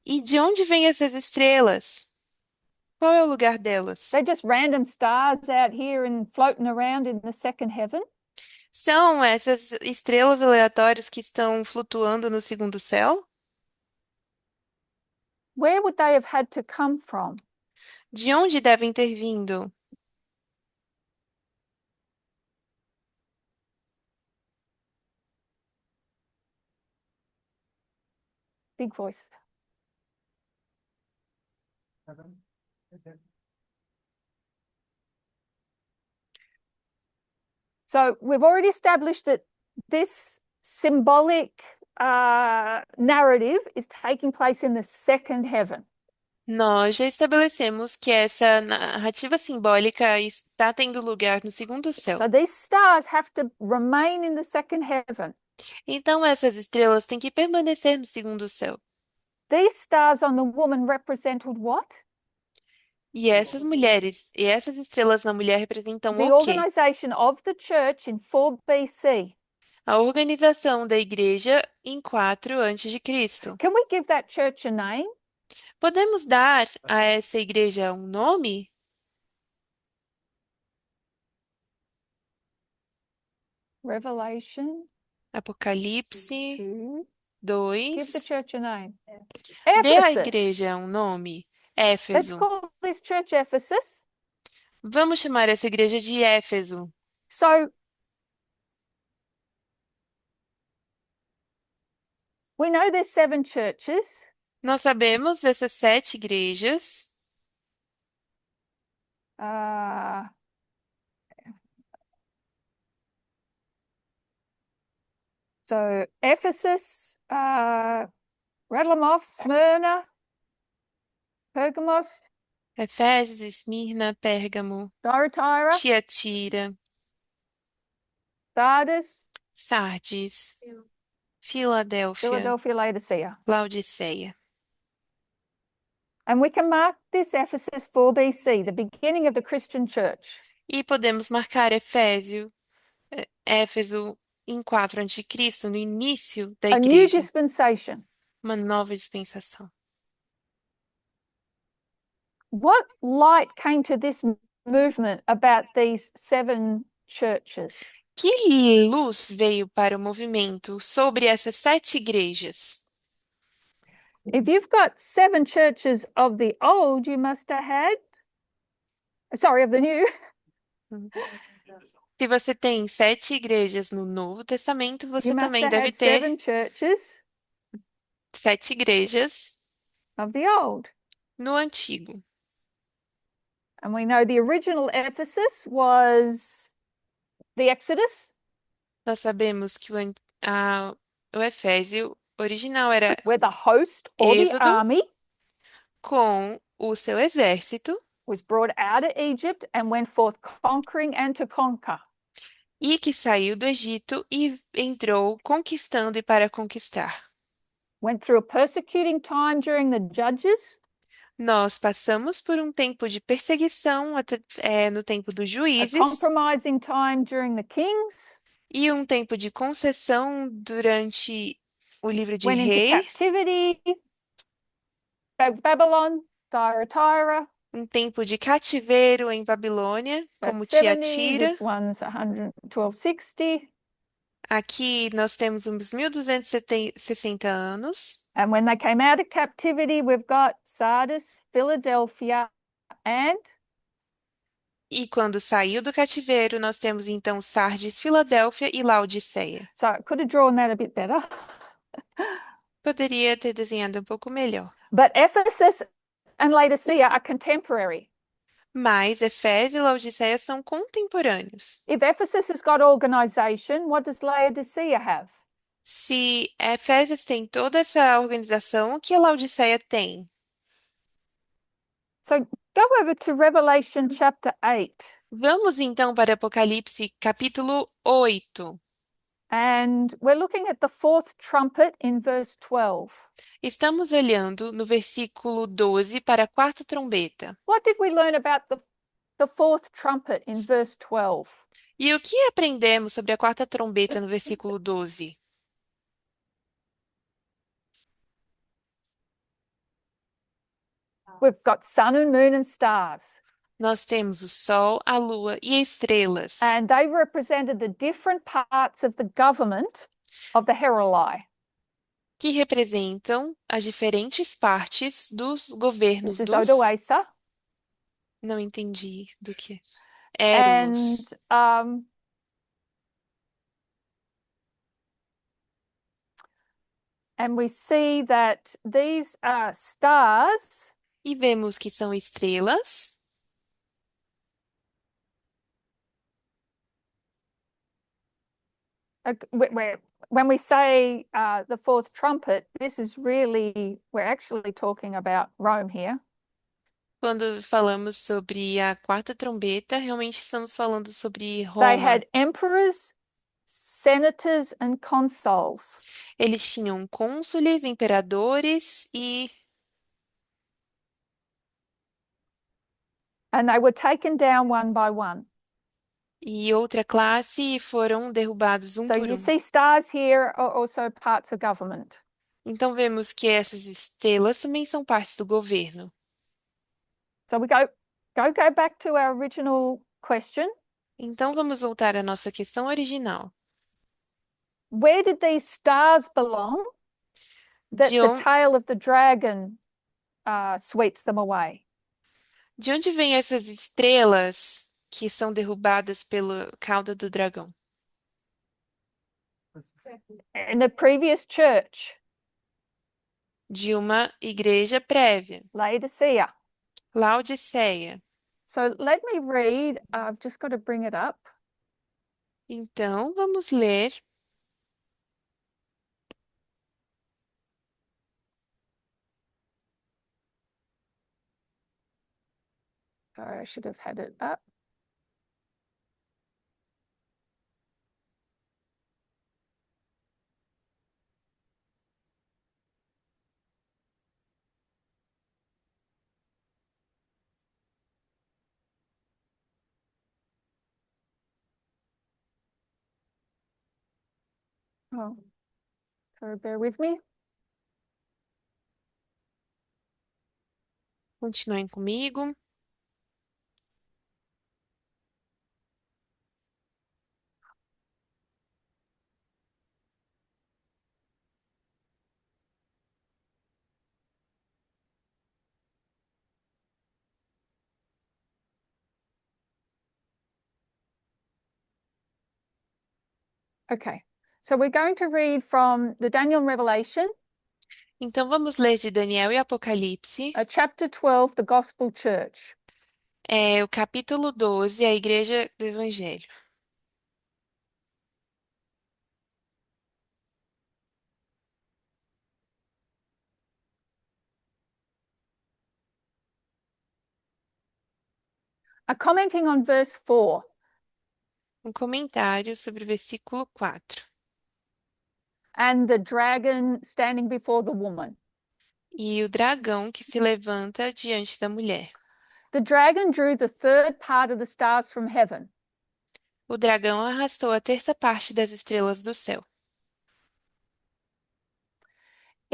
E de onde vêm essas estrelas? Qual é o lugar delas? They're just random stars out here and floating around in the second heaven. São essas estrelas aleatórias que estão flutuando no segundo céu? Where would they have had to come from? De onde devem ter vindo? Big voice. So we've already established that this symbolic narrative is taking place in the second heaven. Nós já estabelecemos que essa narrativa simbólica está tendo lugar no segundo céu. So these stars have to remain in the second heaven. Então, essas estrelas têm que permanecer no segundo céu. These stars on the woman represented what? E essas estrelas na mulher representam The o quê? organization of the church in 4 BC. A organização da igreja em 4 antes de Cristo. Can we give that church a name? Podemos dar a essa igreja um nome? Revelation Apocalipse 2. Give the 2. church a name. Dê à Ephesus. igreja um nome. Let's Éfeso. call this church Ephesus. Vamos chamar essa igreja de Éfeso. So we know there's 7 churches. Nós sabemos essas 7 igrejas. Uh, so Ephesus, rattle them off: Smyrna, Pergamos, Efésios, Esmirna, Pérgamo, Thyatira, Tiatira, Sardis, Sardes, Filadélfia, Philadelphia, Laodicea. Laodiceia. And we can mark this Ephesus 4 BC, the beginning of the Christian church. E podemos marcar Éfeso em 4 a.C., no início da A new igreja, dispensation. uma nova dispensação. What light came to this movement about these 7 churches? Que luz veio para o movimento sobre essas 7 igrejas? If you've got 7 churches of the old, you must have had, sorry, of the new, Se você tem 7 igrejas no Novo Testamento, you você must também have deve had 7 ter churches 7 igrejas of the old. no Antigo. And we know the original Ephesus was the Exodus, Nós sabemos que o Efésio original era where the host or the Êxodo army com o seu exército was brought out of Egypt and went forth conquering and to conquer. e que saiu do Egito e entrou conquistando e para conquistar. Went through a persecuting time during the Judges, Nós passamos por um tempo de perseguição no tempo dos a juízes compromising time during the Kings, e um tempo de concessão durante o livro de went into Reis. captivity, Babylon, Thyatira. Um tempo de cativeiro em Babilônia, That's como 70. Tiatira. This one's 1260. Aqui nós temos uns 1260 anos. And when they came out of captivity, we've got Sardis, Philadelphia, and E quando saiu do cativeiro, nós temos então Sardes, Filadélfia e Laodiceia. so I could have drawn that a bit better. Poderia ter desenhado um pouco melhor. But Ephesus and Laodicea are contemporary. Mas Efésio e Laodiceia são contemporâneos. If Ephesus has got organization, what does Laodicea have? Se Efésios tem toda essa organização, o que a Laodiceia tem? So go over to Revelation chapter 8. Vamos então para Apocalipse, capítulo 8. And we're looking at the fourth trumpet in verse 12. Estamos olhando no versículo 12 para a quarta trombeta. What did we learn about the fourth trumpet in verse 12? E o que aprendemos sobre a quarta trombeta no versículo 12? We've got sun and moon and stars. Nós temos o sol, a lua e estrelas, And they represented the different parts of the government of the Heruli. que representam as diferentes partes dos governos This is dos... Odoacer. Não entendi do que. And Érulos. and we see that these stars E vemos que são estrelas. when we say the fourth trumpet, this is really, we're actually talking about Rome here. Quando falamos sobre a quarta trombeta, realmente estamos falando sobre They Roma. had emperors, senators, and consuls. Eles tinham cônsules, imperadores And they were taken down one by one. e outra classe e foram derrubados um So por you um. see stars here are also parts of government. Então vemos que essas estrelas também são partes do governo. So we go back to our original question. Então vamos voltar à nossa questão original. Where did these stars belong that De, the on- tail of the dragon sweeps them away? de onde vêm essas estrelas que são derrubadas pela cauda do dragão? In the previous church, De uma igreja prévia, Laodicea. Laodiceia. So let me read. I've just got to bring it up. Então vamos ler. Sorry, I should have had it up. Oh, sorry, bear with me. Continuem comigo. Okay, so we're going to read from the Daniel and Revelation, Então vamos ler de Daniel e Apocalipse, chapter 12, the Gospel Church. o capítulo 12, a Igreja do Evangelho. Commenting on verse 4. Um comentário sobre o versículo 4. And the dragon standing before the woman. E o dragão que se levanta diante da mulher. The dragon drew the third part of the stars from heaven. O dragão arrastou a terça parte das estrelas do céu.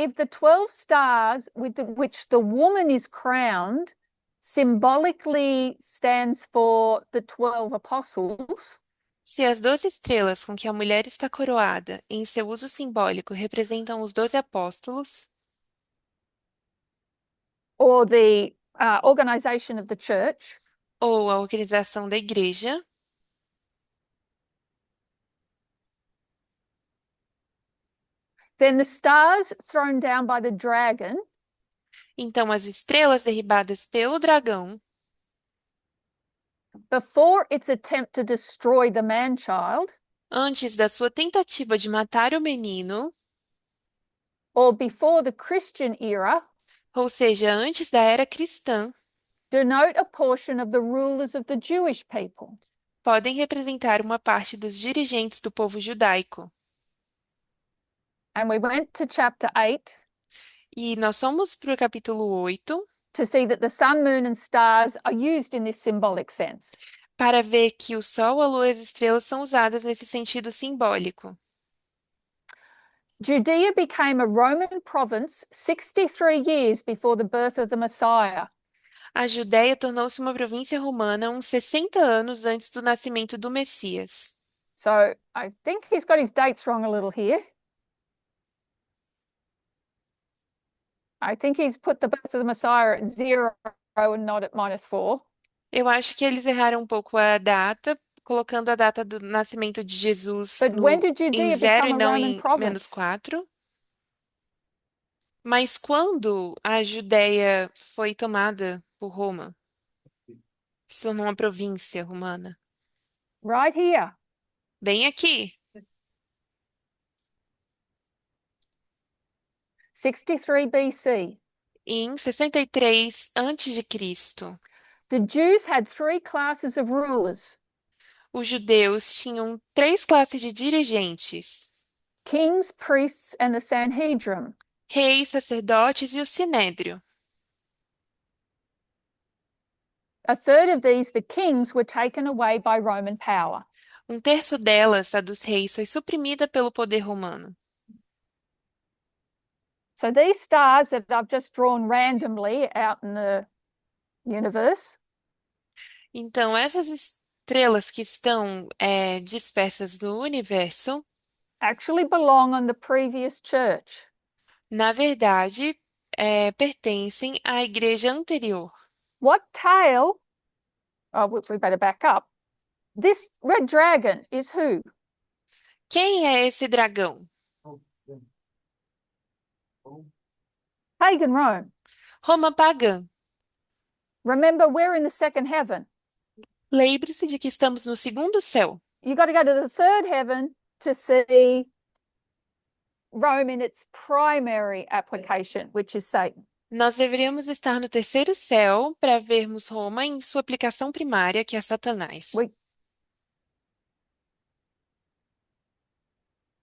if the 12 stars with which the woman is crowned symbolically stands for the 12 apostles, Se as 12 estrelas com que a mulher está coroada, em seu uso simbólico, representam os 12 apóstolos, or the organization of the church, ou a organização da igreja, then the stars thrown down by the dragon então as estrelas derribadas pelo dragão, before its attempt to destroy the man child, antes da sua tentativa de matar o menino, or before the Christian era, ou seja, antes da era cristã, denote a portion of the rulers of the Jewish people. podem representar uma parte dos dirigentes do povo judaico. And we went to chapter 8 E nós somos para o capítulo 8 to see that the sun, moon, and stars are used in this symbolic sense. para ver que o sol, a lua e as estrelas são usadas nesse sentido simbólico. Judea became a Roman province 63 years before the birth of the Messiah. A Judéia tornou-se uma província romana uns 60 anos antes do nascimento do Messias. So I think he's got his dates wrong a little here. I think he's put the birth of the Messiah at 0 and not at -4. Eu acho que eles erraram um pouco a data, colocando a data do nascimento de Jesus But when did em Judea zero become e a não Roman em province? -4. Mas quando a Judéia foi tomada por Roma, se tornou uma província romana? Right here. Bem aqui, 63 BC. em 63 antes de Cristo. The Jews had three classes of rulers: Os judeus tinham três classes de dirigentes: kings, priests, and the Sanhedrin. reis, sacerdotes e o sinédrio. A third of these, the kings, were taken away by Roman power. Um terço delas, a dos reis, foi suprimida pelo poder romano. So these stars that I've just drawn randomly out in the universe Então, essas estrelas que estão dispersas no universo, actually belong on the previous church. na verdade, pertencem à igreja anterior. What tail? Oh, we better back up. This red dragon is who? Quem é esse dragão? Pagan Rome. Roma pagã. Remember, we're in the second heaven. Lembre-se de que estamos no segundo céu. You got to go to the third heaven to see Rome in its primary application, which is Satan. Nós deveríamos estar no terceiro céu para vermos Roma em sua aplicação primária, que é Satanás.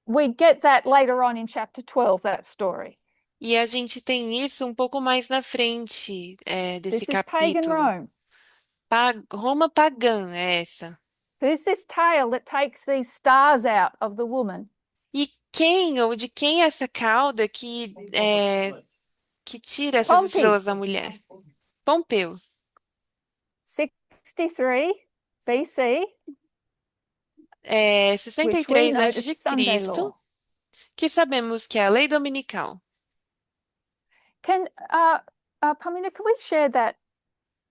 We get that later on in chapter 12, that story. E a gente tem isso um pouco mais na frente, desse This is pagan capítulo. Rome. Roma pagã é essa. Who's this tail that takes these stars out of the woman? E quem ou de quem é essa cauda que tira essas Pompey. estrelas da mulher? Pompeu. 63 BC, which we 63 know antes is de Sunday Cristo, law. que sabemos que é a lei dominical. Can Pamina, can we share that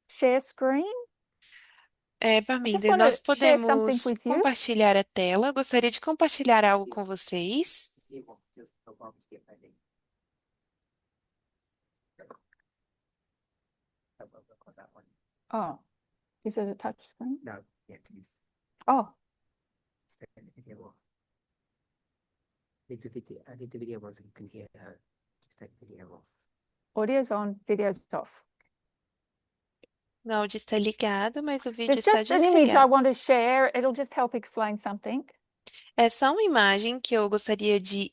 share screen? I just Parminder, want nós to share something podemos with you. compartilhar a tela. Gostaria de compartilhar algo com vocês. Oh, is it a touch screen? No, you have to use Oh, the video off. Leave the video on so you can hear her. Just take the video off. audio's on, video's off. O áudio está ligado, mas o vídeo There's está just an image I desligado. want to share. It'll just help explain something. É só uma imagem que eu gostaria de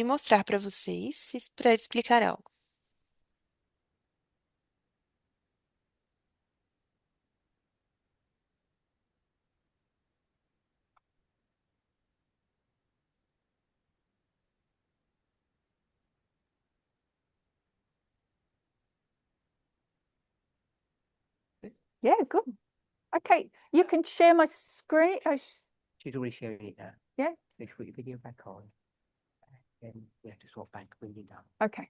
mostrar para vocês, para explicar algo. Yeah, good. Okay, you can share my screen. She's already sharing it now. Yeah. So if you put your video back on, then we have to swap back when you're done. Okay.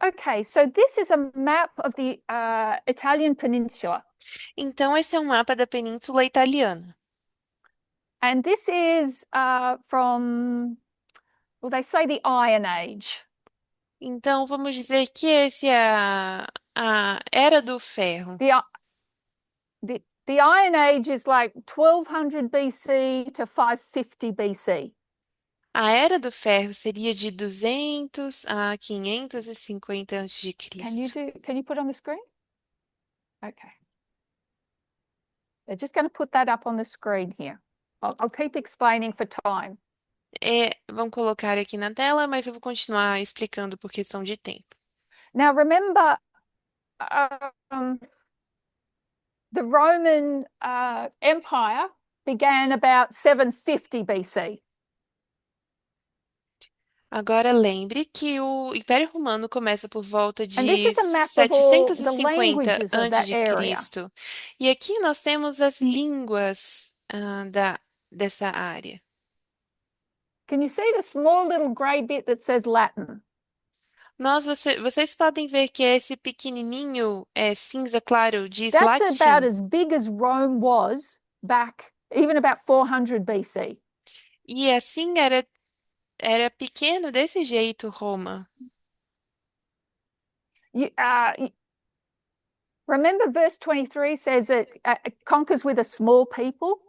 Okay, so this is a map of the Italian peninsula. Então, esse é um mapa da Península Italiana. And this is from, well, they say the Iron Age. Então, vamos dizer que esse é a Era do Ferro. The Iron Age is like 1200 BC to 550 BC. A Era do Ferro seria de 200 a 550 a.C. Can you put on the screen? Okay. They're just going to put that up on the screen here. I'll keep explaining for time. Vamos colocar aqui na tela, mas eu vou continuar explicando por questão de tempo. Now remember, the Roman Empire began about 750 BC. Agora lembre que o Império Romano começa por volta And this de is a map of all the 750 languages of antes that de area. Cristo. E aqui nós temos as línguas dessa área. Can you see the small little grey bit that says Latin? Vocês podem ver que esse pequenininho cinza claro diz That's about latim. as big as Rome was back, even about 400 BC. E assim era pequeno desse jeito Roma. Remember verse 23 says it conquers with a small people?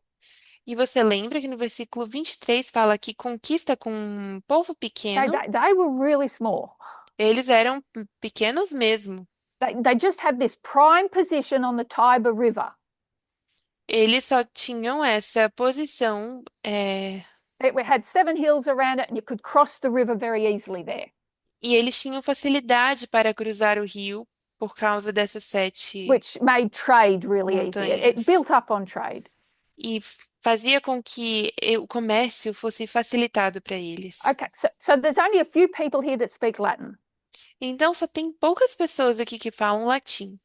E você lembra que no versículo 23 fala que conquista com um povo pequeno? They were really small. Eles eram pequenos mesmo. They just had this prime position on the Tiber River. Eles só tinham essa posição. It had 7 hills around it, and you could cross the river very easily there. E eles tinham facilidade para cruzar o rio por causa dessas 7 Which made trade really easy. It montanhas. built up on trade. E fazia com que o comércio fosse facilitado para eles. Okay, so there's only a few people here that speak Latin. Então só tem poucas pessoas aqui que falam latim.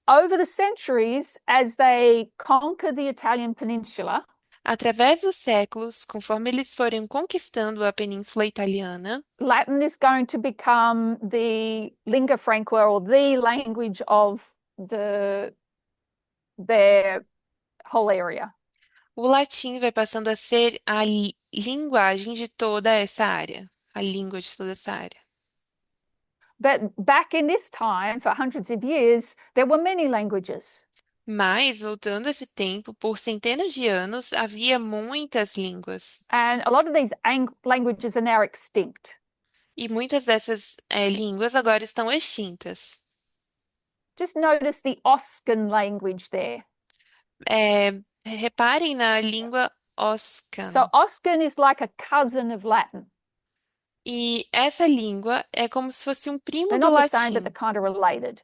Over the centuries, as they conquer the Italian peninsula, Através dos séculos, conforme eles forem conquistando a Península Italiana, Latin is going to become the lingua franca, or the language of their whole area. o latim vai passando a ser a linguagem de toda essa área, a língua de toda essa área. But back in this time, for hundreds of years, there were many languages. Mas, voltando a esse tempo, por centenas de anos, havia muitas línguas. And a lot of these languages are now extinct. E muitas dessas línguas agora estão extintas. Just notice the Oscan language there. Reparem na língua Oscan. So Oscan is like a cousin of Latin. E essa língua é como se fosse um primo They're do not the same, but latim. they're kind of related.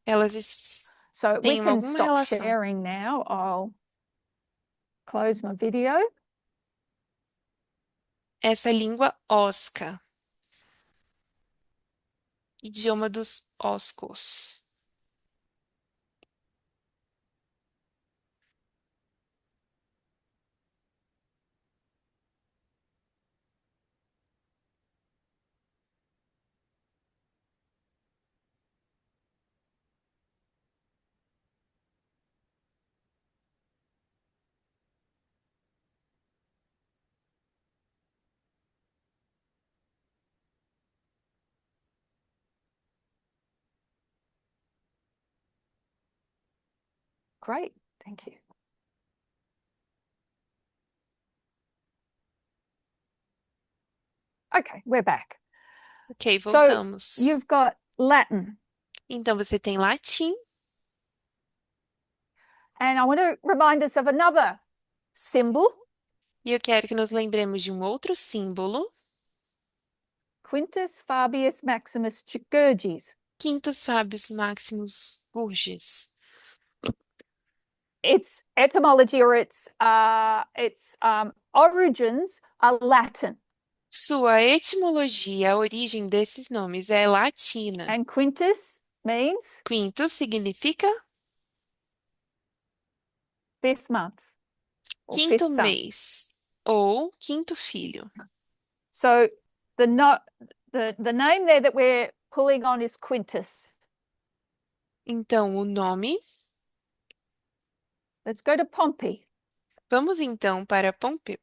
Elas So we têm can alguma stop relação. sharing now. I'll close my video. Essa língua Osca. Idioma dos Oscos. Great, thank you. Okay, we're back. Ok, So voltamos. you've got Latin, Então você tem latim. and I want to remind us of another symbol, E eu quero que nos lembremos de um outro símbolo. Quintus Fabius Maximus Gurgis. Quintus Fabius Maximus Gurgis. Its etymology, or its origins are Latin. Sua etimologia, a origem desses nomes é latina. And quintus means Quinto significa fifth month or fifth quinto son. mês ou quinto filho. So the no, the name there that we're pulling on is Quintus. Então, o nome. Let's go to Pompey. Vamos então para Pompeu.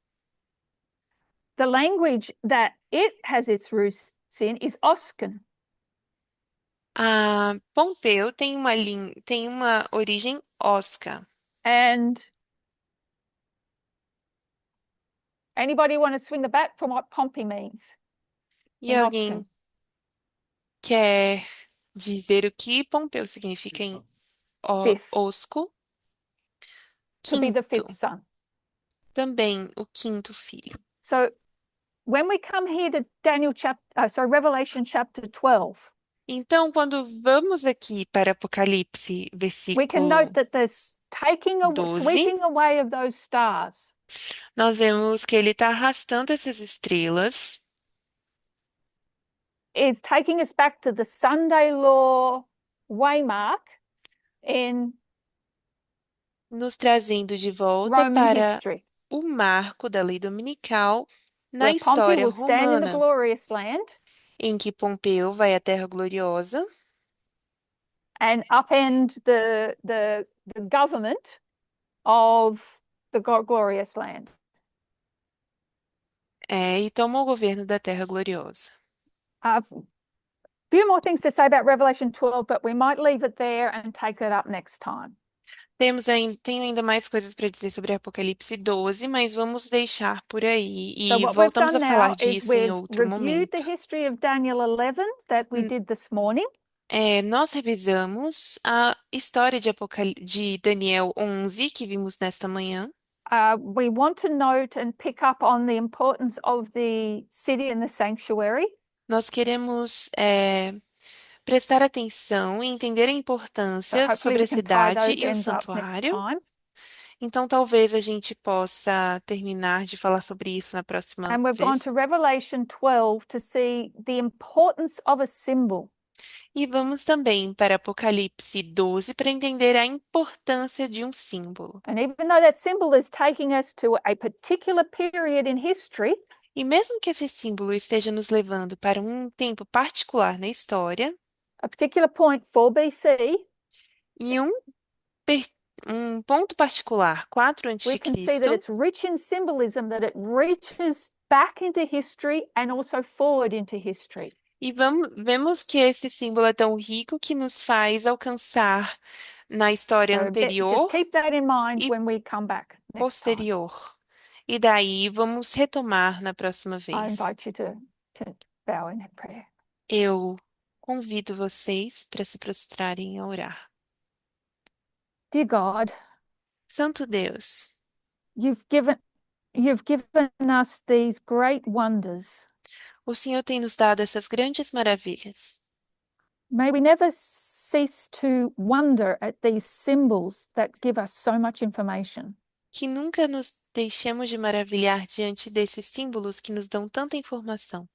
The language that it has its roots in is Oscan. Pompeu tem uma origem osca. And anybody want to swing the bat from what Pompey means E in alguém Oscan? quer dizer o que Pompeu significa em Fifth. osco? To be the Quinto, fifth son. também o quinto filho. So when we come here to Revelation chapter 12, Então, quando vamos aqui para Apocalipse, we can versículo note that there's 12, sweeping away of those stars nós vemos que ele está arrastando essas estrelas, is taking us back to the Sunday law waymark in nos trazendo de volta Roman para history, o marco da lei dominical na where Pompey história will stand in the romana, glorious land em que Pompeu vai à Terra Gloriosa and upend the government of the glorious land. e toma o governo da Terra Gloriosa. A few more things to say about Revelation 12, but we might leave it there and take it up next time. Tenho ainda mais coisas para dizer sobre Apocalipse 12, mas vamos deixar por aí So e what we've voltamos done a falar now is disso em we've outro reviewed the momento. history of Daniel 11 that we N- did this morning. Nós revisamos a história de Daniel 11 que vimos nesta manhã. We want to note and pick up on the importance of the city and the sanctuary. Nós queremos prestar atenção e entender a So importância hopefully sobre we a can tie cidade those e o ends up next santuário. time. Então, talvez a gente possa terminar de falar sobre isso na próxima And we've gone to vez. Revelation 12 to see the importance of a symbol. E vamos também para Apocalipse 12 para entender a importância de um símbolo. And even though that symbol is taking us to a particular period in history, E mesmo que esse símbolo esteja nos levando para um tempo particular na história, a particular point 4 BC, e per- um ponto particular, 4 we can see that a.C., it's rich in symbolism, that it reaches back into history and also forward into history. e vemos que esse símbolo é tão rico que nos faz alcançar na história So just anterior keep that in mind e when we come back next time. posterior. E daí vamos retomar na próxima I vez. invite you to bow in prayer. Eu convido vocês para se prostrarem e orar. Dear God, Santo Deus, you've given us these great wonders. o Senhor tem nos dado essas grandes maravilhas. May we never cease to wonder at these symbols that give us so much information. Que nunca nos deixemos de maravilhar diante desses símbolos que nos dão tanta informação.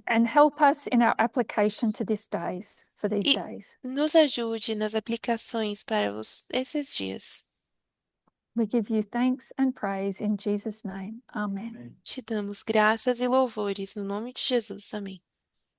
And help us in our application to for these E days. nos ajude nas aplicações para esses dias. We give you thanks and praise in Jesus' name. Amen. Te damos graças e louvores no nome de Jesus. Amém.